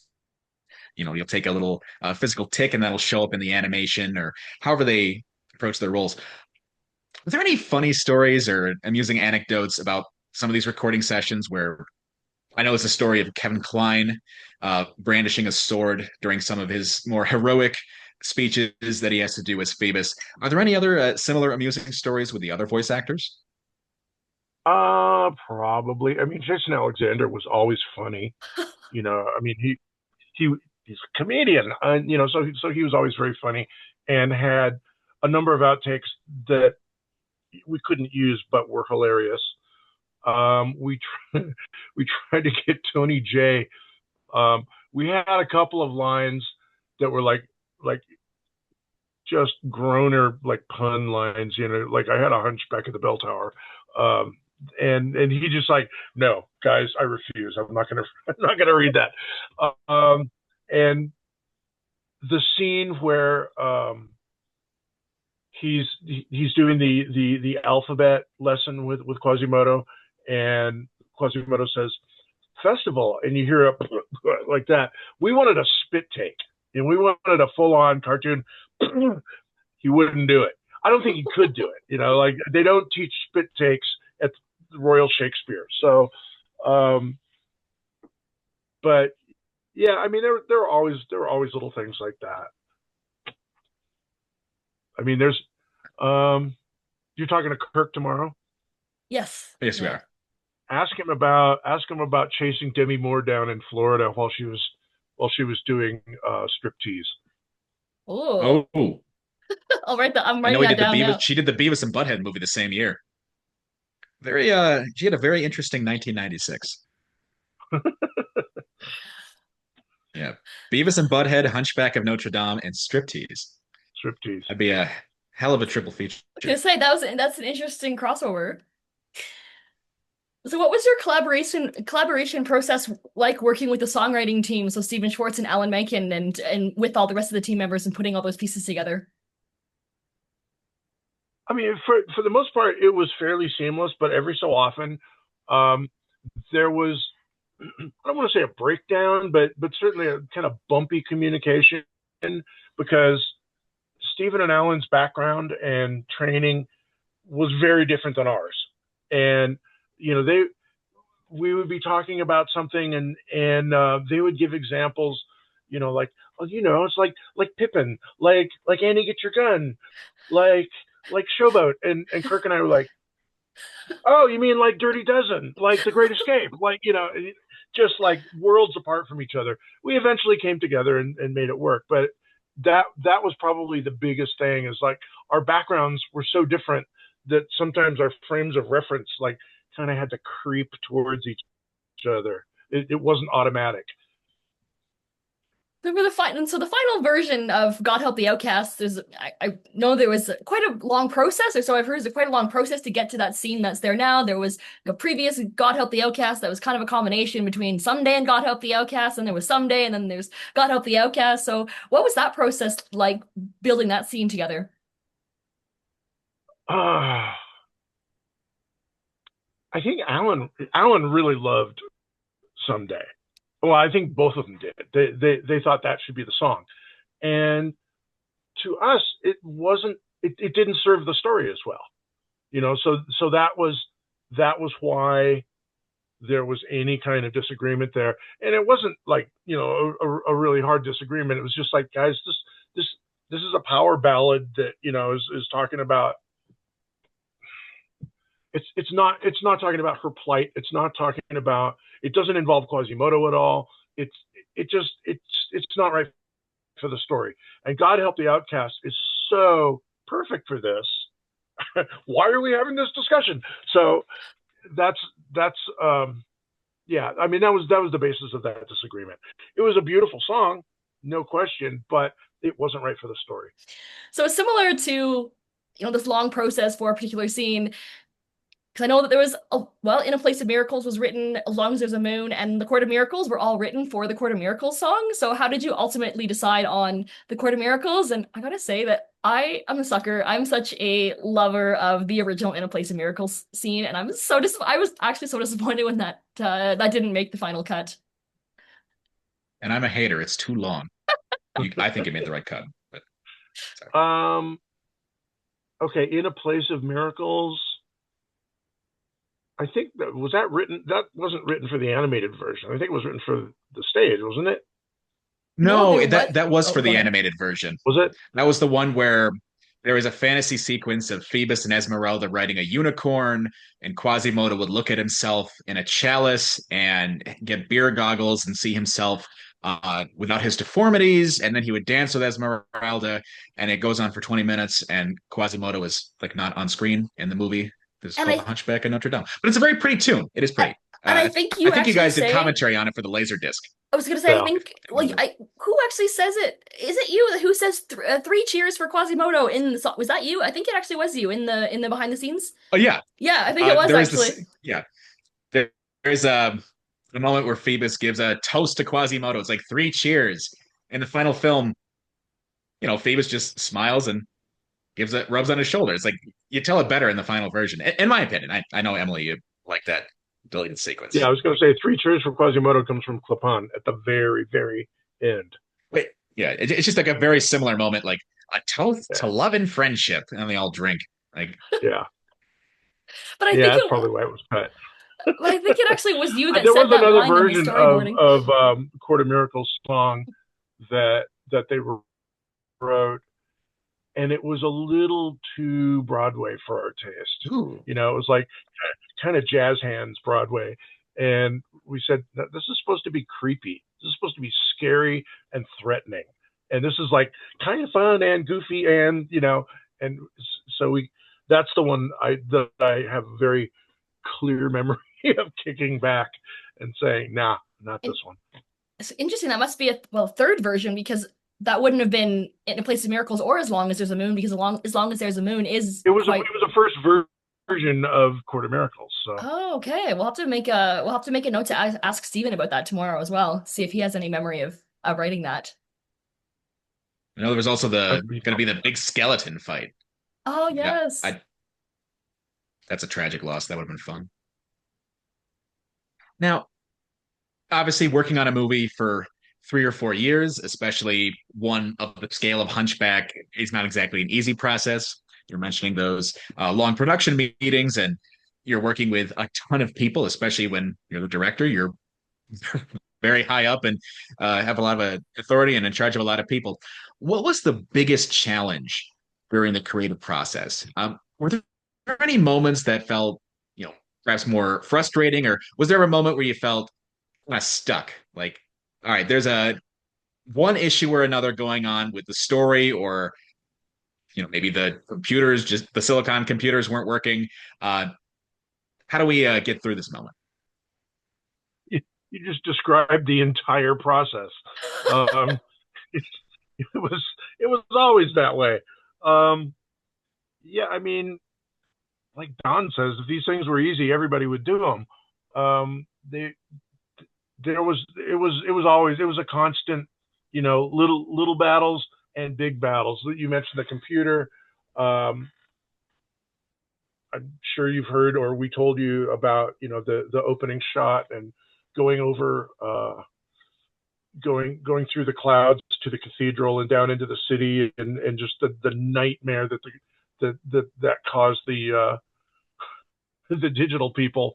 You'll take a little physical tick and that'll show up in the animation or however they approach their roles. Are there any funny stories or amusing anecdotes about some of these recording sessions where I know it's a story of Kevin Kline brandishing a sword during some of his more heroic speeches that he has to do as Phoebus. Are there any other similar amusing stories with the other voice actors? Probably. I mean, Jason Alexander was always funny. I mean, he's a comedian, so he was always very funny and had a number of outtakes that we couldn't use but were hilarious. We we tried to get Tony J. We had a couple of lines that were like just groaner like pun lines, like I had a hunchback at the bell tower. And he just like, no, guys, I refuse. I'm not gonna read that. And the scene where he's doing the alphabet lesson with Quasimodo, and Quasimodo says festival, and you hear a like that. We wanted a spit take, and we wanted a full on cartoon. He wouldn't do it. I don't think he could do it. Like they don't teach spit takes at Royal Shakespeare. So, but yeah, I mean, there were always little things like that. I mean, there's, you're talking to Kirk tomorrow. Yes. Yes, we are. Ask him about chasing Demi Moore down in Florida while she was doing striptease. Oh. I'm writing that down now. She did the Beavis and Butthead movie the same year. She had a very interesting 1996. Yeah. Beavis and Butthead, Hunchback of Notre Dame, and Striptease. That'd be a hell of a triple feature. I was gonna say that's an interesting crossover. So what was your collaboration process like working with the songwriting team? So Stephen Schwartz and Alan Menken and with all the rest of the team members and putting all those pieces together? I mean, for the most part, it was fairly seamless, but every so often, there was, I don't want to say a breakdown, but certainly a kind of bumpy communication, because Stephen and Alan's background and training was very different than ours. And, we would be talking about something and they would give examples, like, oh, it's like Pippin, like Annie, get your gun, like Showboat. And Kirk and I were like, oh, you mean like Dirty Dozen, like The Great Escape, like, just like worlds apart from each other. We eventually came together and made it work. But that was probably the biggest thing, is like our backgrounds were so different that sometimes our frames of reference like kind of had to creep towards each other. It wasn't automatic. So the final version of God Help the Outcasts is, I know there was quite a long process, or so I've heard, it's quite a long process to get to that scene that's there now. There was a previous God Help the Outcasts that was kind of a combination between Someday and God Help the Outcasts, and there was Someday, and then there's God Help the Outcasts. So what was that process like, building that scene together? I think Alan really loved Someday. Well, I think both of them did. They thought that should be the song, and to us, it wasn't. It didn't serve the story as well, So that was why there was any kind of disagreement there, and it wasn't like a really hard disagreement. It was just like, guys, this this is a power ballad that is talking about. It's not talking about her plight. It's not talking about. It doesn't involve Quasimodo at all. It's it's not right for the story. And God Help the Outcast is so perfect for this. Why are we having this discussion? So that's yeah. I mean, that was the basis of that disagreement. It was a beautiful song, no question, but it wasn't right for the story. So it's similar to, this long process for a particular scene. Because I know that there was, In a Place of Miracles was written As Long as There's a Moon, and The Court of Miracles were all written for the Court of Miracles song. So how did you ultimately decide on the Court of Miracles? And I gotta say that I'm a sucker. I'm such a lover of the original In a Place of Miracles scene, and I was actually so disappointed when that didn't make the final cut. And I'm a hater. It's too long. I think it made the right cut, but sorry. Okay, In a Place of Miracles. I think that wasn't written for the animated version. I think it was written for the stage, wasn't it? No, No, that was for go the ahead. animated version. Was it? That was the one where there was a fantasy sequence of Phoebus and Esmeralda riding a unicorn, and Quasimodo would look at himself in a chalice and get beer goggles and see himself without his deformities, and then he would dance with Esmeralda, and it goes on for 20 minutes, and Quasimodo is like not on screen in the movie. This is And called The I Hunchback of Notre Dame, but it's a very pretty tune. It is pretty. and I think I you think you actually guys did say commentary on it for the Laserdisc. I was gonna say, I Yeah. think, who actually says it? Is it you who says three cheers for Quasimodo in the song? Was that you? I think it actually was you in the behind the scenes. Oh yeah, Yeah, I think it was there is actually. this. Yeah, there's a moment where Phoebus gives a toast to Quasimodo. It's like three cheers. In the final film, Phoebus just smiles and rubs on his shoulder. It's like you tell it better in the final version, in my opinion. I know Emily, you like that deleted sequence. Yeah, I was going to say three cheers for Quasimodo comes from Clapon at the very, very end. Wait, yeah, it's just like a very similar moment, like a toast to Yeah, love and friendship, and they all drink. Like, yeah, But I yeah. think That's probably why it was cut. it actually was you that There said was that another line in the version of storyboarding. Court of Miracles song that they wrote, and it was a little too Broadway for our taste. ooh. It was like kind of jazz hands Broadway, and we said this is supposed to be creepy. This is supposed to be scary and threatening, and this is like kind of fun and goofy, and so that's the one that I have a very clear memory of kicking back and saying, nah, not And this one. it's interesting. That must be a third version because that wouldn't have been in a Place of Miracles or As Long as There's a Moon because as long as there's a moon is It was quite. a first version of Court of Miracles. So Oh, okay. We'll have to make a note to ask Steven about that tomorrow as well. See if he has any memory of writing that. There was also I, going to be the big skeleton fight. Oh, Yeah, yes. that's a tragic loss. That would have been fun. Now, obviously, working on a movie for 3 or 4 years, especially one of the scale of Hunchback, is not exactly an easy process. You're mentioning those long production meetings, and you're working with a ton of people, especially when you're the director. You're very high up and have a lot of authority and in charge of a lot of people. What was the biggest challenge during the creative process? Were there any moments that felt, perhaps more frustrating, or was there a moment where you felt kind of stuck? Like, all right, there's a one issue or another going on with the story, or maybe the silicon computers weren't working. Uh, how do we get through this moment? you just described the entire process. Um, it, it was always that way. Yeah, I mean, like Don says, if these things were easy, everybody would do them. They it was a constant, little battles and big battles. You mentioned the computer. Um, I'm sure you've heard, or we told you about, the opening shot and going over going through the clouds to the cathedral and down into the city, and just the nightmare that caused the digital people.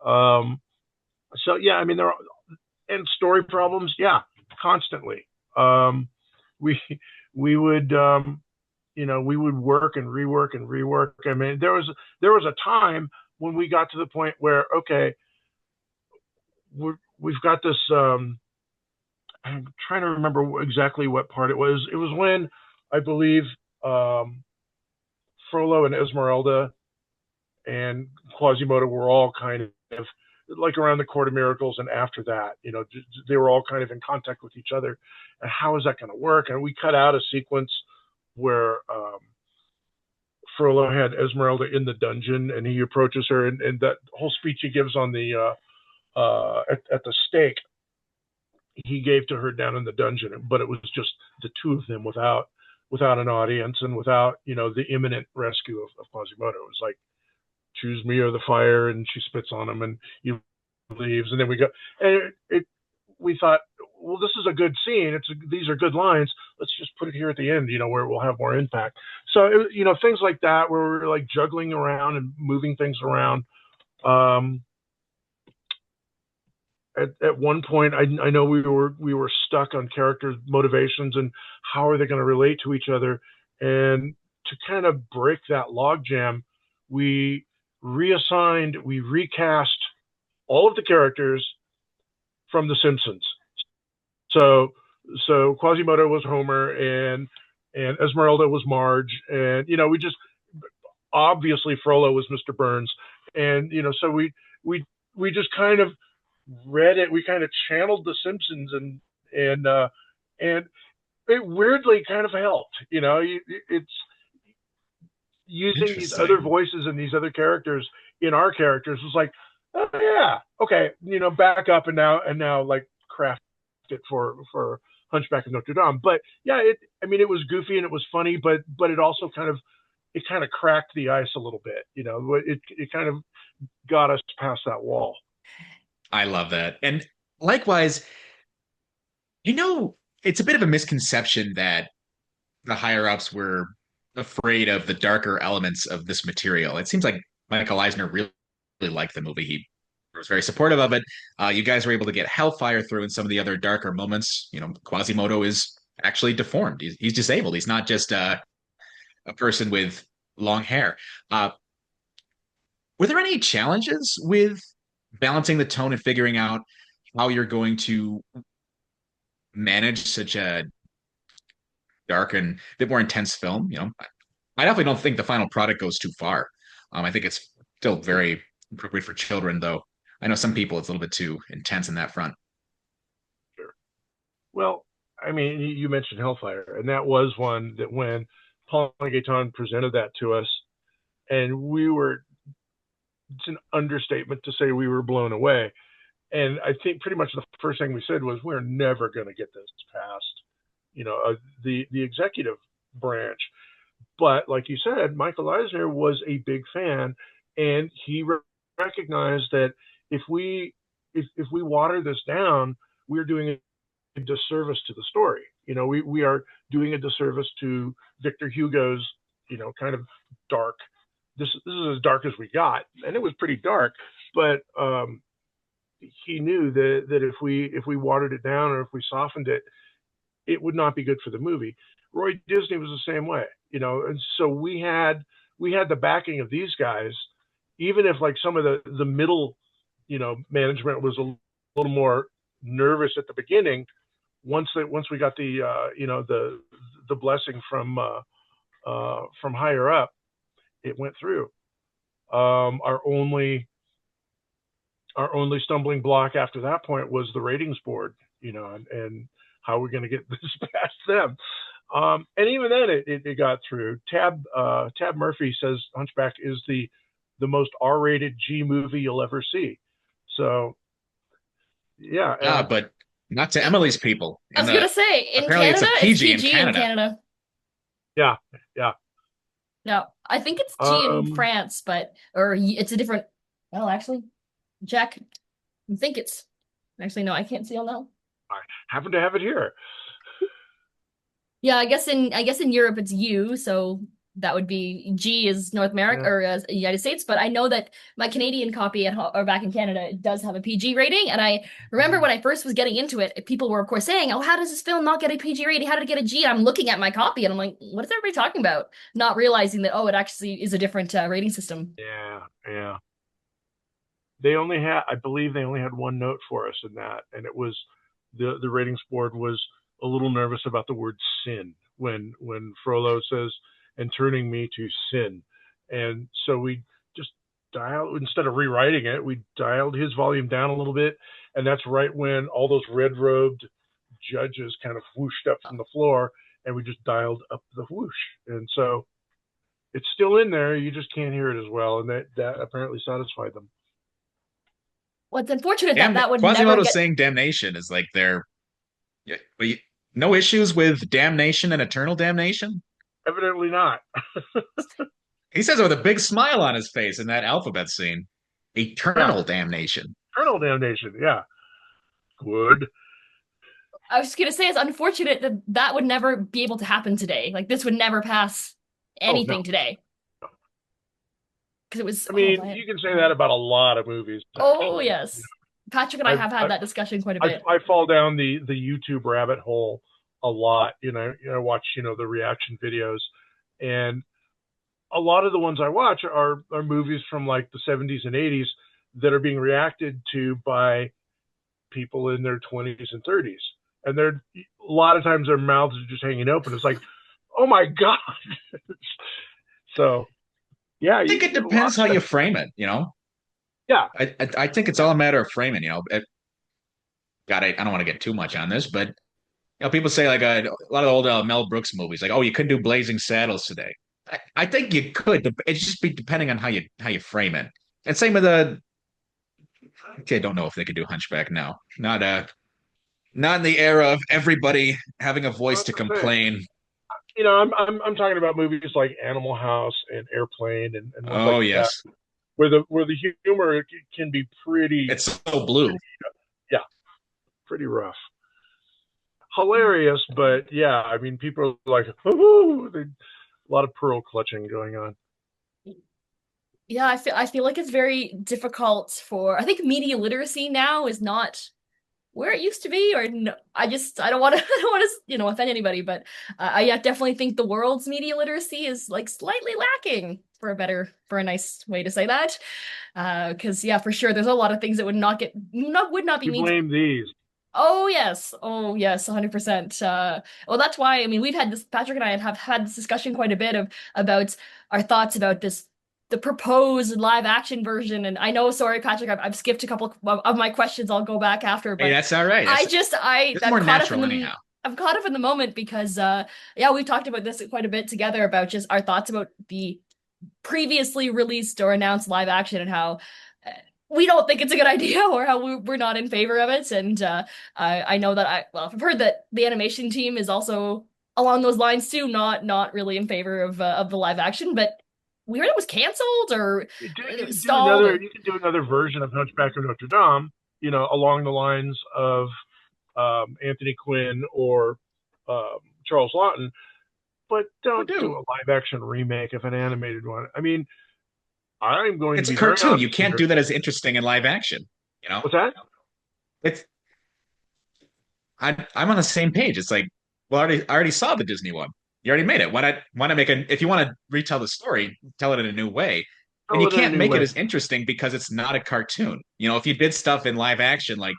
So yeah, I mean, there are, and story problems, yeah, constantly. We we would we would work and rework and rework. I mean, there was a time when we got to the point where, okay, we've got this. I'm trying to remember exactly what part it was. It was when, I believe, Frollo and Esmeralda and Quasimodo were all kind of like around the Court of Miracles, and after that, they were all kind of in contact with each other. And how is that going to work? And we cut out a sequence where Frollo had Esmeralda in the dungeon, and he approaches her, and that whole speech he gives on the at the stake, he gave to her down in the dungeon, but it was just the two of them without an audience and without the imminent rescue of Quasimodo. It was like, choose me or the fire, and she spits on him, and he leaves, and then we go, and we thought, well, this is a good scene. These are good lines. Let's just put it here at the end, where it will have more impact. So, things like that, where we're like juggling around and moving things around. At one point, I know we were stuck on characters' motivations and how are they going to relate to each other. And to kind of break that logjam, we recast all of the characters from The Simpsons. So Quasimodo was Homer, and Esmeralda was Marge, and we just, obviously Frollo was Mr. Burns, and so we just kind of read it. We kind of channeled The Simpsons, and it weirdly kind of helped. It's using these other voices and these other characters in our characters was like, oh yeah, okay, back up and now like craft it for Hunchback of Notre Dame. But yeah, it was goofy and it was funny, but it also kind of cracked the ice a little bit. It kind of got us past that wall. I love that. And likewise, it's a bit of a misconception that the higher ups were afraid of the darker elements of this material. It seems like Michael Eisner really liked the movie. He was very supportive of it. You guys were able to get Hellfire through in some of the other darker moments. Quasimodo is actually deformed. He's disabled. He's not just a person with long hair. Were there any challenges with balancing the tone and figuring out how you're going to manage such a dark and a bit more intense film? I definitely don't think the final product goes too far. I think it's still very appropriate for children, though. I know some people it's a little bit too intense in that front. Sure. Well, I mean, you mentioned Hellfire, and that was one that when Paul and Gaetan presented that to us, and it's an understatement to say we were blown away. And I think pretty much the first thing we said was, we're never going to get this past, the executive branch. But like you said, Michael Eisner was a big fan, and he recognized that if we water this down, we're doing a disservice to the story. We are doing a disservice to Victor Hugo's, kind of dark. This is as dark as we got, and it was pretty dark. But he knew that if we watered it down or if we softened it, it would not be good for the movie. Roy Disney was the same way, and so we had the backing of these guys, even if like some of the middle, management was a little more nervous at the beginning. Once we got the blessing from higher up, it went through. Our only stumbling block after that point was the ratings board, and how we're going to get this past them. And even then, it got through. Tab Murphy says Hunchback is the most R-rated G movie you'll ever see. So, yeah. But not to Emily's people. I was gonna say, in apparently Canada, it's a PG in in Canada. Yeah. No, I think it's G in France, or it's a different. Well, actually, Jack, I think it's. Actually, no, I can't see on that one. I happen to have it here. Yeah, I guess in Europe it's U, so that would be G is North America Yeah, or United States. But I know that my Canadian copy at or back in Canada it does have a PG rating, and I remember when I first was getting into it, people were of course saying, "Oh, how does this film not get a PG rating? How did it get a G?" I'm looking at my copy and I'm like, "What is everybody talking about?" Not realizing that it actually is a different rating system. yeah, yeah. They only had, I believe, they only had one note for us in that, and it was the ratings board was a little nervous about the word sin when Frollo says, "And turning me to sin," and so we just dialed instead of rewriting it, we dialed his volume down a little bit, and that's right when all those red robed judges kind of whooshed up from the floor, and we just dialed up the whoosh, and so it's still in there. You just can't hear it as well, and that apparently satisfied them. What's unfortunate that Damn, that would never Quasimodo get. saying damnation is like their yeah, but no issues with damnation and eternal damnation. Evidently not. He says it with a big smile on his face in that alphabet scene. Yeah, Eternal damnation. eternal damnation. Yeah, good. I was just gonna say it's unfortunate that that would never be able to happen today. Like this would never pass Oh no. anything today because it was I oh mean, man. you can say that about a lot of movies. Oh Actually, yes. Patrick and I I've, have had I've that discussion quite a bit. I fall down the YouTube rabbit hole a lot. Watch the reaction videos, and a lot of the ones I watch are movies from like the 70s and 80s that are being reacted to by people in their 20s and 30s, and they're a lot of times their mouths are just hanging open. It's like, oh my god. So yeah, I think you it get a lot depends of how that. you frame it, you know? Yeah, I think it's all a matter of framing, you know. God, I don't want to get too much on this, but people say like a lot of the old Mel Brooks movies, like, oh, you couldn't do Blazing Saddles today. I think you could. It's just be depending on how you frame it. And same with the. Okay, I don't know if they could do Hunchback now. Not in the era of everybody having a well, voice that's to the thing. complain. I'm talking about movies like Animal House and Airplane and ones Oh like that, yes, where the humor can be pretty, it's so blue. yeah, pretty rough. Hilarious, but yeah, I mean, people are like, oh, a lot of pearl clutching going on. Yeah, I feel like it's very difficult for I think media literacy now is not where it used to be or no, I don't want to I don't want to offend anybody, but I yeah, definitely think the world's media literacy is like slightly lacking for a nice way to say that. Because yeah, for sure there's a lot of things that would not be You means. blame these. Oh yes. Oh yes, 100%. Well, that's why I mean we've had this Patrick and I have had this discussion quite a bit of about our thoughts about the proposed live action version. And I know, sorry, Patrick, I've skipped a couple of my questions. I'll go back after, Hey, but that's all right. It's I'm more caught up in natural the anyhow. I'm caught up in the moment because yeah, we've talked about this quite a bit together about just our thoughts about the previously released or announced live action and how we don't think it's a good idea or how we're not in favor of it. And I know that I've heard that the animation team is also along those lines too, not really in favor of the live action, but we heard it was canceled or it was stalled or You can do another version of Hunchback of Notre Dame, along the lines of Anthony Quinn or Charles Lawton, but Oh, don't do dude, a live action remake of an animated one. I mean, I'm going to it's a be very cartoon. You honest can't here. do that as interesting in live action. You know, What's that? it's I'm on the same page. It's like, well, I already saw the Disney one. You already made it. Why not make an if you want to retell the story, tell it in a new way. And Tell you it in a can't new make it way. as interesting because it's not a cartoon. You know, if you did stuff in live action, like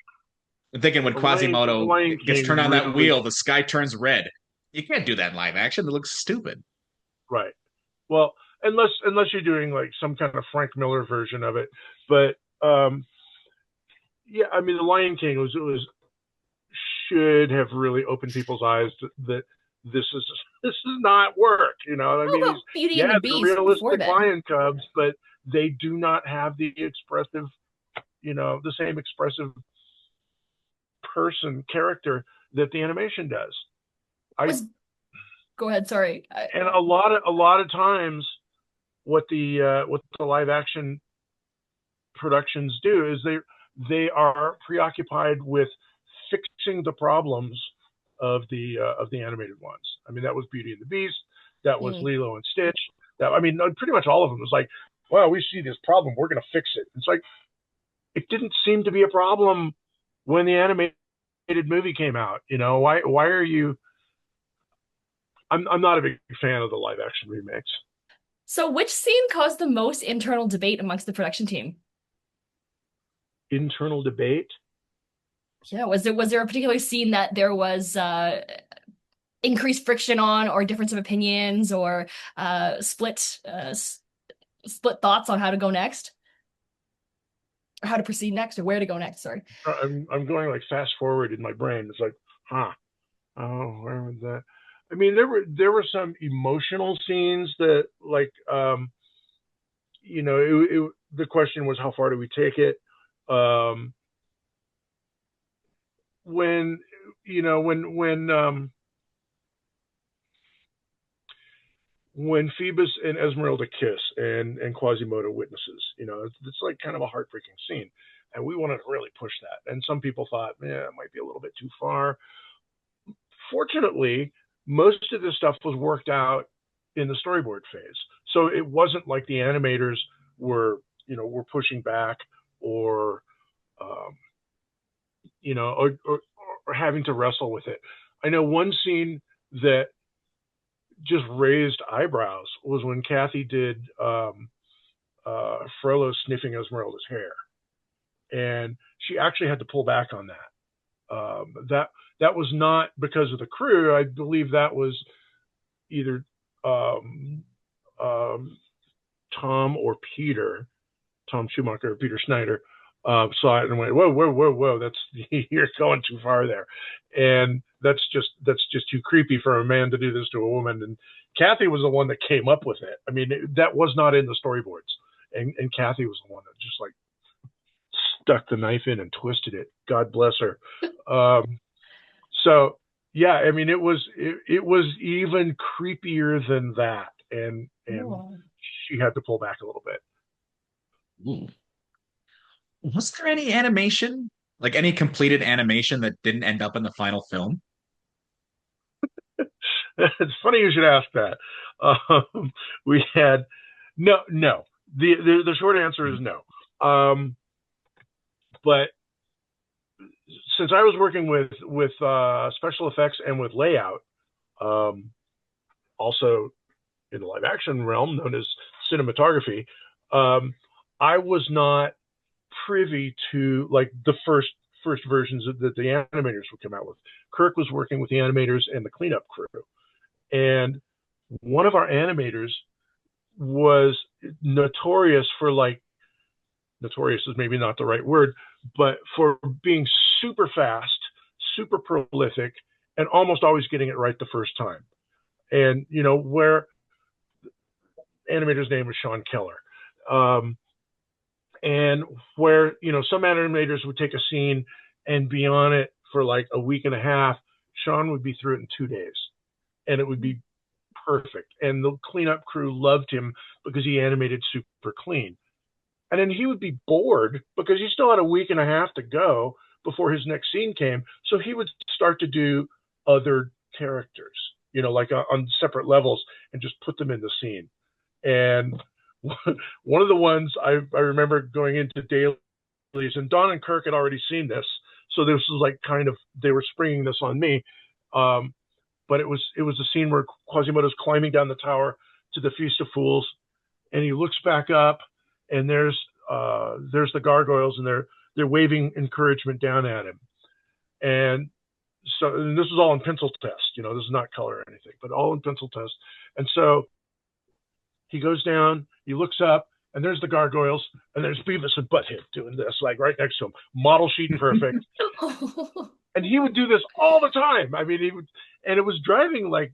I'm thinking when The Quasimodo Lion gets King turned on that really wheel, the sky turns red. You can't do that in live action. It looks stupid. right. Well, unless you're doing like some kind of Frank Miller version of it, but yeah, I mean, the Lion King was should have really opened people's eyes that this is this does not work. I how mean, about Beauty and the they're Beast before realistic then? lion cubs, but they do not have the same expressive person character that the animation does. I Was Go ahead, sorry. And a lot of times, what the live action productions do is they are preoccupied with fixing the problems of the animated ones. I mean, that was Beauty and the Beast, that was Mm. Lilo and Stitch. That I mean, pretty much all of them was like, well, we see this problem, we're going to fix it. It's like it didn't seem to be a problem when the animated movie came out. You know, why are you? I'm not a big fan of the live action remakes. So which scene caused the most internal debate amongst the production team? Internal debate. Yeah, was there a particular scene that there was increased friction on, or difference of opinions, or split thoughts on how to go next, or how to proceed next, or where to go next? Sorry. I'm going like fast forward in my brain. It's like, huh? Oh, where was that? I mean, there were some emotional scenes that like the question was how far do we take it? Um, when when Phoebus and Esmeralda kiss and Quasimodo witnesses, it's like kind of a heartbreaking scene, and we wanted to really push that. And some people thought, yeah, it might be a little bit too far. Fortunately, most of this stuff was worked out in the storyboard phase, so it wasn't like the animators were pushing back or um, you know or having to wrestle with it. I know one scene that just raised eyebrows was when Kathy did Frollo sniffing Esmeralda's hair, and she actually had to pull back on that. That was not because of the crew. I believe that was either um, um, Tom or Peter, Tom Schumacher or Peter Schneider, saw it and went, "Whoa, whoa, whoa, whoa! That's you're going too far there," and that's just too creepy for a man to do this to a woman. And Kathy was the one that came up with it. I mean, that was not in the storyboards, and Kathy was the one that just like stuck the knife in and twisted it. God bless her. Um, so yeah, I mean, it was even creepier than that, and Oh. she had to pull back a little bit. Ooh. Was there any animation, like any completed animation that didn't end up in the final film? It's funny you should ask that. We had no. The short answer is no. But since I was working with special effects and with layout, um, also in the live action realm known as cinematography, um, I was not privy to like the first versions that the animators would come out with. Kirk was working with the animators and the cleanup crew, and one of our animators was notorious for like notorious is maybe not the right word, but for being super fast, super prolific, and almost always getting it right the first time. And where animator's name was Sean Keller. Um, and where some animators would take a scene and be on it for like a week and a half, Sean would be through it in 2 days, and it would be perfect. And the cleanup crew loved him because he animated super clean. And then he would be bored because he still had a week and a half to go before his next scene came. So he would start to do other characters, like on separate levels, and just put them in the scene. And one of the ones I remember going into dailies, and Don and Kirk had already seen this, so this was like kind of they were springing this on me. Um, but it was a scene where Quasimodo's climbing down the tower to the Feast of Fools, and he looks back up, and there's the gargoyles, and they're waving encouragement down at him. And this is all in pencil test. This is not color or anything, but all in pencil test. And so he goes down, he looks up, and there's the gargoyles, and there's Beavis and Butthead doing this, like right next to him, model sheet perfect. And he would do this all the time. I mean, and it was driving like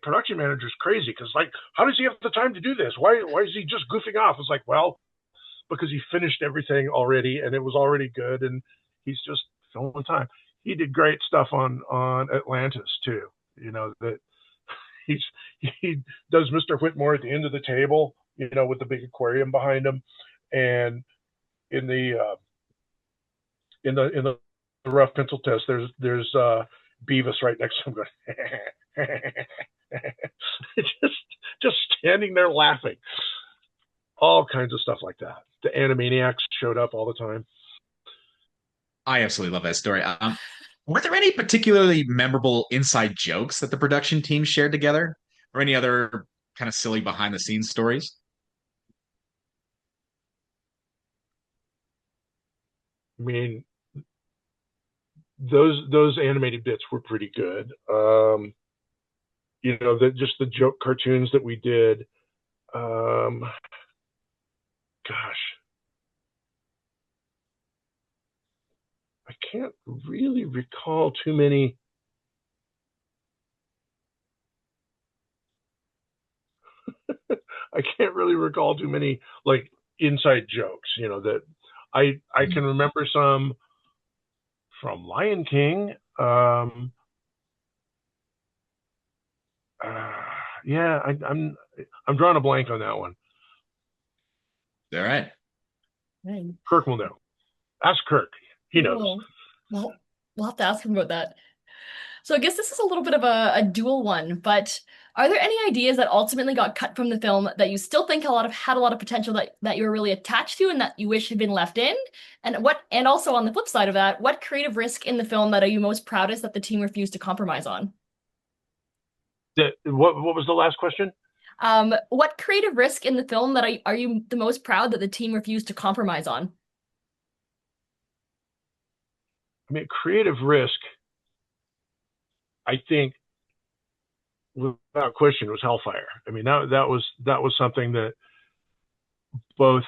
production managers crazy because like, how does he have the time to do this? Why is he just goofing off? It's like, well, because he finished everything already and it was already good, and he's just filling time. He did great stuff on Atlantis too. That he's he does Mr. Whitmore at the end of the table, with the big aquarium behind him, and in the rough pencil test, there's Beavis right next to him going, just just standing there laughing. All kinds of stuff like that. The Animaniacs showed up all the time. I absolutely love that story. Were there any particularly memorable inside jokes that the production team shared together, or any other kind of silly behind the scenes stories? I mean, those animated bits were pretty good. Just the joke cartoons that we did. Gosh, I can't really recall too many. I can't really recall too many like inside jokes. That I can remember some from Lion King. Yeah, I'm drawing a blank on that one. All right. Right. Kirk will know. Ask Kirk. He knows. Well, we'll have to ask him about that. So I guess this is a little bit of a dual one, but are there any ideas that ultimately got cut from the film that you still think had a lot of potential that you were really attached to and that you wish had been left in? And also on the flip side of that, what creative risk in the film that are you most proudest that the team refused to compromise on? What was the last question? What creative risk in the film that are you the most proud that the team refused to compromise on? I mean, creative risk, I think, without question, was Hellfire. I mean, that was something that both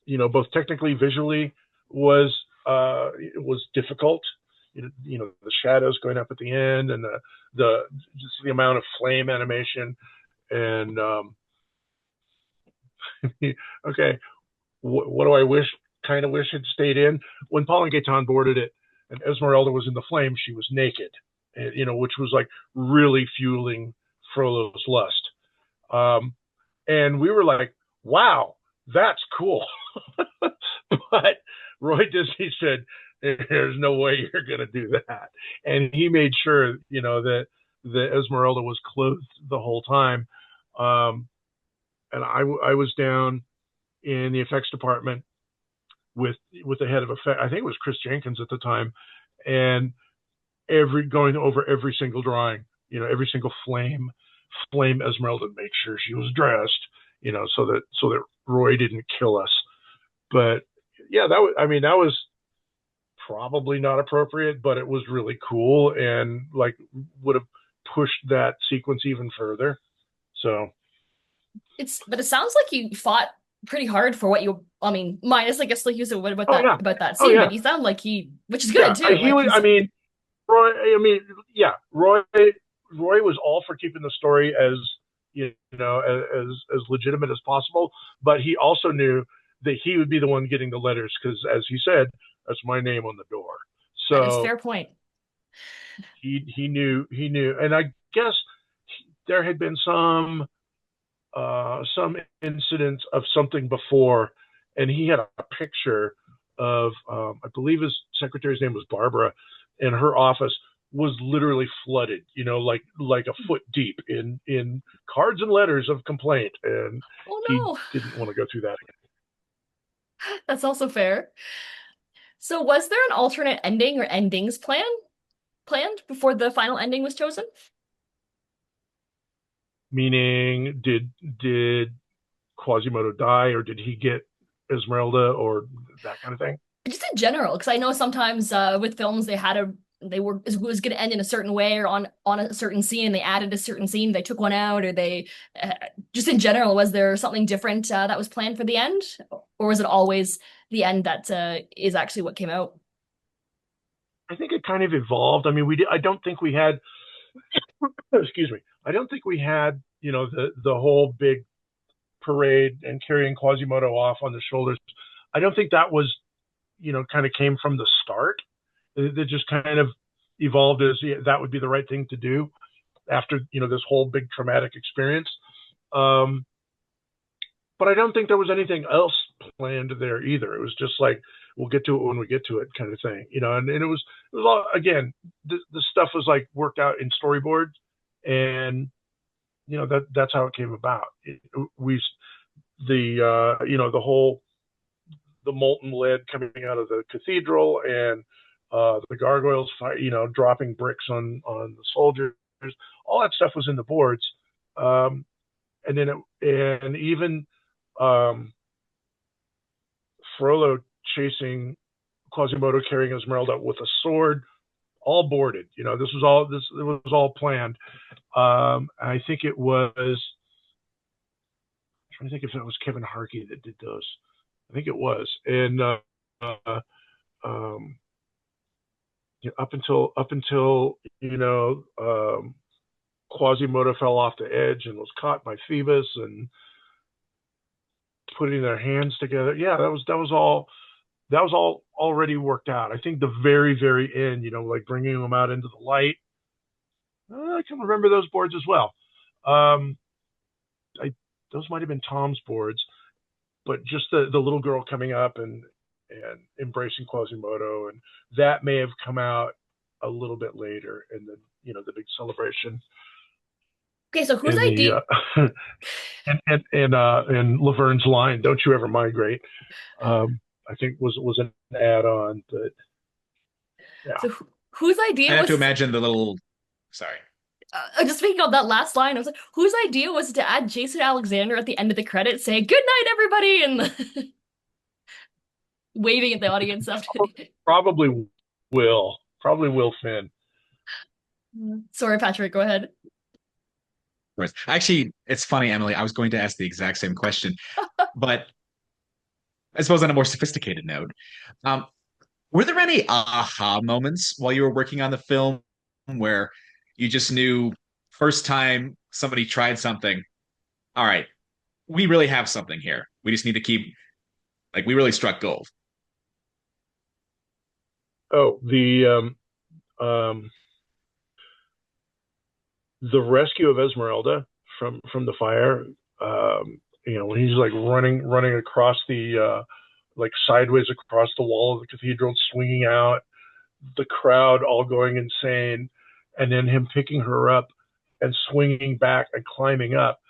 both technically, visually was difficult. The shadows going up at the end, and the just the amount of flame animation, and okay, what do I kind of wish had stayed in? When Paul and Gaetan boarded it, and Esmeralda was in the flame, she was naked, which was like really fueling Frollo's lust. And we were like, wow, that's cool. But Roy Disney said, there's no way you're going to do that. And he made sure, that Esmeralda was clothed the whole time. And I was down in the effects department with the head of effect. I think it was Chris Jenkins at the time, and going over every single drawing, every single flame Esmeralda, make sure she was dressed, so that Roy didn't kill us. But yeah, that was probably not appropriate, but it was really cool and like would have pushed that sequence even further. So But it sounds like you fought pretty hard for what I mean, minus I guess like you said what about yeah. about that scene, yeah. but you sound like which is good too. Roy was all for keeping the story as as legitimate as possible, but he also knew that he would be the one getting the letters because, as he said, that's my name on the door. So that is a fair point. He knew, and I guess there had been some incidents of something before, and he had a picture of I believe his secretary's name was Barbara, and her office was literally flooded, like a foot deep in cards and letters of complaint, and he didn't want to go through that again. That's also fair. So was there an alternate ending or endings planned before the final ending was chosen? Meaning, did Quasimodo die, or did he get Esmeralda, or that kind of thing? Just in general, because I know sometimes with films it was going to end in a certain way or on a certain scene, and they added a certain scene, they took one out, or they just in general, was there something different that was planned for the end, or was it always the end that is actually what came out? I think it kind of evolved. I mean, I don't think we had. Excuse me. I don't think we had the whole big parade and carrying Quasimodo off on the shoulders. I don't think that was kind of came from the start. It just kind of evolved as that would be the right thing to do after this whole big traumatic experience. But I don't think there was anything else planned there either. It was just like we'll get to it when we get to it, kind of thing, and it was all, again, the stuff was like worked out in storyboards, and that's how it came about. We the whole, the molten lead coming out of the cathedral, and the gargoyles dropping bricks on the soldiers, all that stuff was in the boards. And then and even Frollo chasing Quasimodo carrying Esmeralda with a sword, all boarded. It was all planned. I think it was, I'm trying to think if it was Kevin Harkey that did those. I think it was. And up until Quasimodo fell off the edge and was caught by Phoebus and putting their hands together. Yeah, that was all already worked out. I think the very, very end, like bringing them out into the light. I can remember those boards as well. Those might have been Tom's boards, but just the little girl coming up and embracing Quasimodo, and that may have come out a little bit later in the big celebration. Okay, so whose idea? And Laverne's line, "Don't you ever migrate," I think was an add-on, but yeah. So whose idea I have was to imagine the little. Sorry. Just speaking of that last line, I was like, whose idea was to add Jason Alexander at the end of the credits saying "Good night, everybody" and waving at the audience after? Probably Will Finn. Sorry, Patrick, go ahead. Actually, it's funny, Emily. I was going to ask the exact same question, but I suppose on a more sophisticated note. Were there any aha moments while you were working on the film where you just knew first time somebody tried something, all right, we really have something here. We just need to keep, like, we really struck gold. Oh, the rescue of Esmeralda from the fire. When he's like running across the like sideways across the wall of the cathedral, swinging out, the crowd all going insane, and then him picking her up and swinging back and climbing up.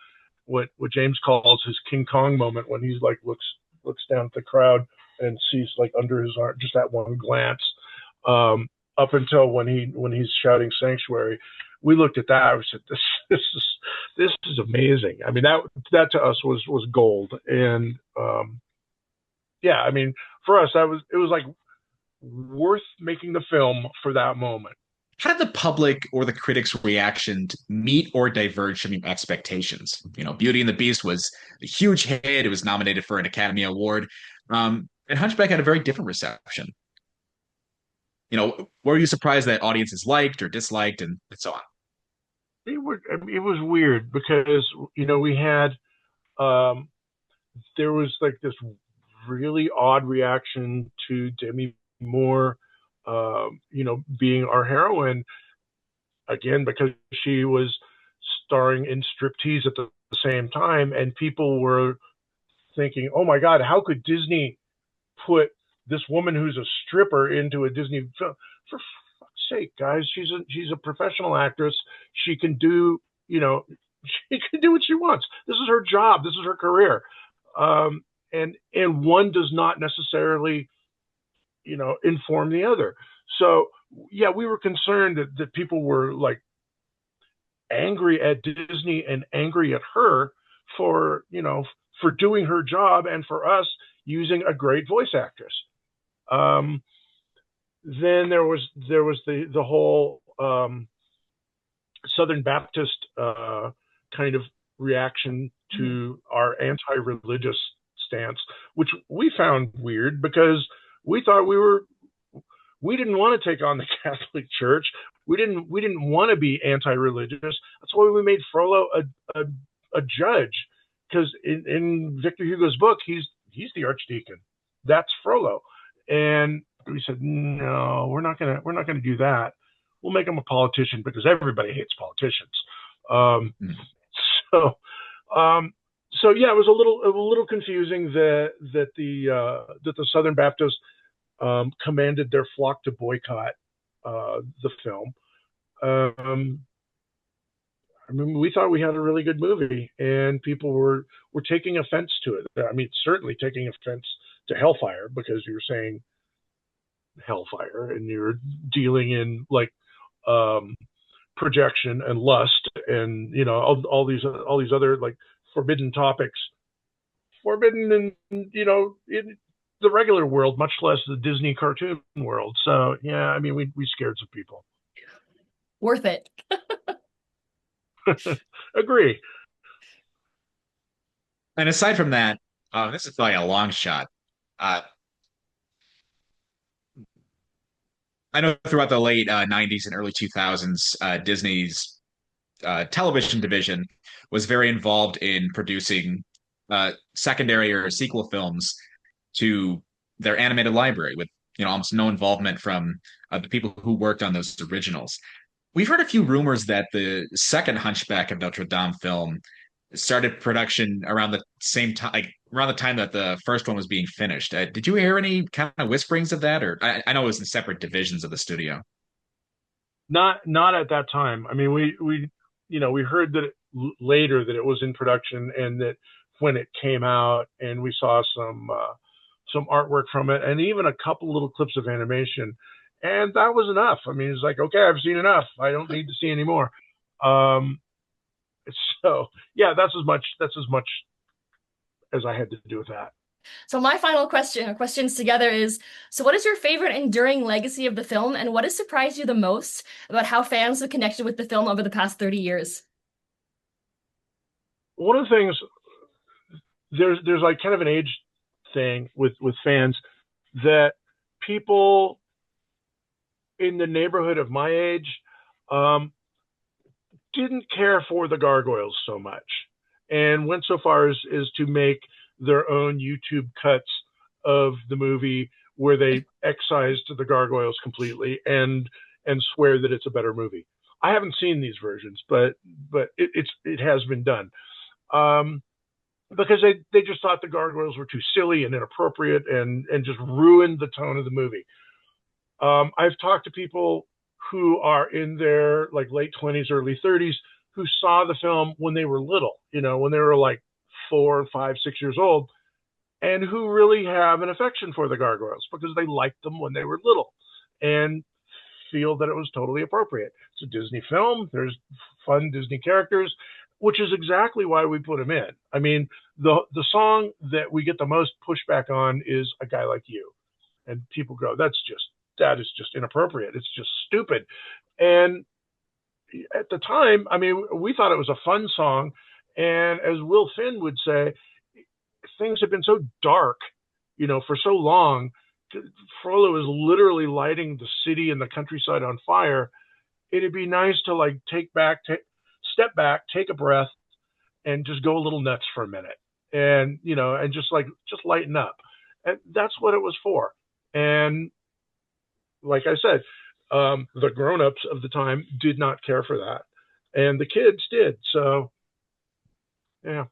What James calls his King Kong moment, when he's like looks down at the crowd and sees like under his arm just that one glance. Up until when he's shouting "Sanctuary," we looked at that. We said, "This is amazing." I mean, that to us was gold. And yeah, I mean, for us, it was like worth making the film for that moment. How did the public or the critics' reaction meet or diverge from your expectations? Beauty and the Beast was a huge hit. It was nominated for an Academy Award. And Hunchback had a very different reception. Were you surprised that audiences liked or disliked and so on? It was weird because, we had, there was like this really odd reaction to Demi Moore, being our heroine, again, because she was starring in striptease at the same time. And people were thinking, oh my God, how could Disney put this woman who's a stripper into a Disney film? For fuck's sake, guys, she's a professional actress. She can do, she can do what she wants. This is her job. This is her career. And one does not necessarily, inform the other. So yeah, we were concerned that people were like angry at Disney and angry at her for doing her job, and for us using a great voice actress. Then there was the whole Southern Baptist kind of reaction to our anti-religious stance, which we found weird because we thought we didn't want to take on the Catholic Church. We didn't want to be anti-religious. That's why we made Frollo a judge, because in Victor Hugo's book, he's the archdeacon. That's Frollo. And we said, no, we're not gonna do that. We'll make him a politician because everybody hates politicians. So yeah, it was a little confusing that the Southern Baptist commanded their flock to boycott the film. Um, I mean, we thought we had a really good movie, and people were taking offense to it. I mean, certainly taking offense to Hellfire because you were saying Hellfire, and you're dealing in like um, projection and lust, and all these other like forbidden topics, forbidden in in the regular world, much less the Disney cartoon world. So yeah, I mean, we scared some people. Worth it. Agree. And aside from that, this is like a long shot. Uh, I know throughout the late 90s and early 2000s, Disney's television division was very involved in producing secondary or sequel films to their animated library with almost no involvement from the people who worked on those originals. We've heard a few rumors that the second Hunchback of Notre Dame film started production around the same time, like around the time that the first one was being finished. Did you hear any kind of whisperings of that, or I know it was in separate divisions of the studio? Not at that time. I mean, we heard that later that it was in production, and that when it came out, and we saw some artwork from it, and even a couple little clips of animation, and that was enough. I mean, it's like, okay, I've seen enough. I don't need to see any more. Um, so yeah, that's as much as I had to do with that. So my final question, or questions together, is so what is your favorite enduring legacy of the film, and what has surprised you the most about how fans have connected with the film over the past 30 years? One of the things, there's like kind of an age thing with fans, that people in the neighborhood of my age um, didn't care for the gargoyles so much, and went so far as to make their own YouTube cuts of the movie where they excised the gargoyles completely and swear that it's a better movie. I haven't seen these versions, but it has been done. Um, because they just thought the gargoyles were too silly and inappropriate, and just ruined the tone of the movie. I've talked to people who are in their like late 20s, early 30s, who saw the film when they were little, when they were like 4, 5, 6 years old, and who really have an affection for the gargoyles because they liked them when they were little, and feel that it was totally appropriate. It's a Disney film. There's fun Disney characters, which is exactly why we put them in. I mean, the song that we get the most pushback on is "A Guy Like You," and people go, that is just inappropriate. It's just stupid. And at the time, I mean, we thought it was a fun song. And as Will Finn would say, things have been so dark, for so long. Frollo is literally lighting the city and the countryside on fire. It'd be nice to like step back, take a breath, and just go a little nuts for a minute, and and just lighten up. And that's what it was for. And like I said, the grown-ups of the time did not care for that, and the kids did. So yeah.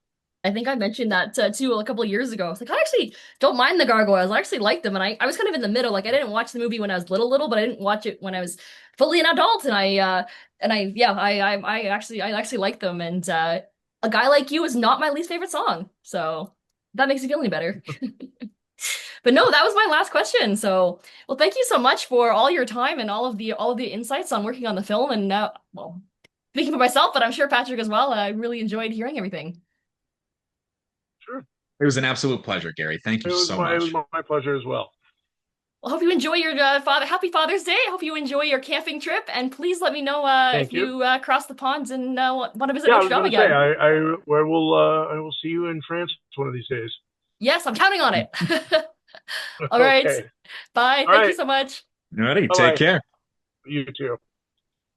I think I mentioned that too a couple of years ago. I was like, I actually don't mind the gargoyles. I actually like them, and I was kind of in the middle. Like, I didn't watch the movie when I was little, but I didn't watch it when I was fully an adult. I actually like them. And A Guy Like You is not my least favorite song, so that makes me feel any better. But no, that was my last question. So, well, thank you so much for all your time and all of the insights on working on the film. And well, speaking for myself, but I'm sure Patrick as well. I really enjoyed hearing everything. Sure. It was an absolute pleasure, Gary. Thank you so It was much. my pleasure as well. Well, hope you enjoy your Happy Father's Day. I hope you enjoy your camping trip, and please let me know if Thank you. you cross the ponds and want to visit Yeah, I Notre was Dame going to say, again. I will see you in France one of these days. Yes, I'm counting on it. All right. Okay. Bye. All Thank you right. so much. Alrighty, Bye take bye. care. You too.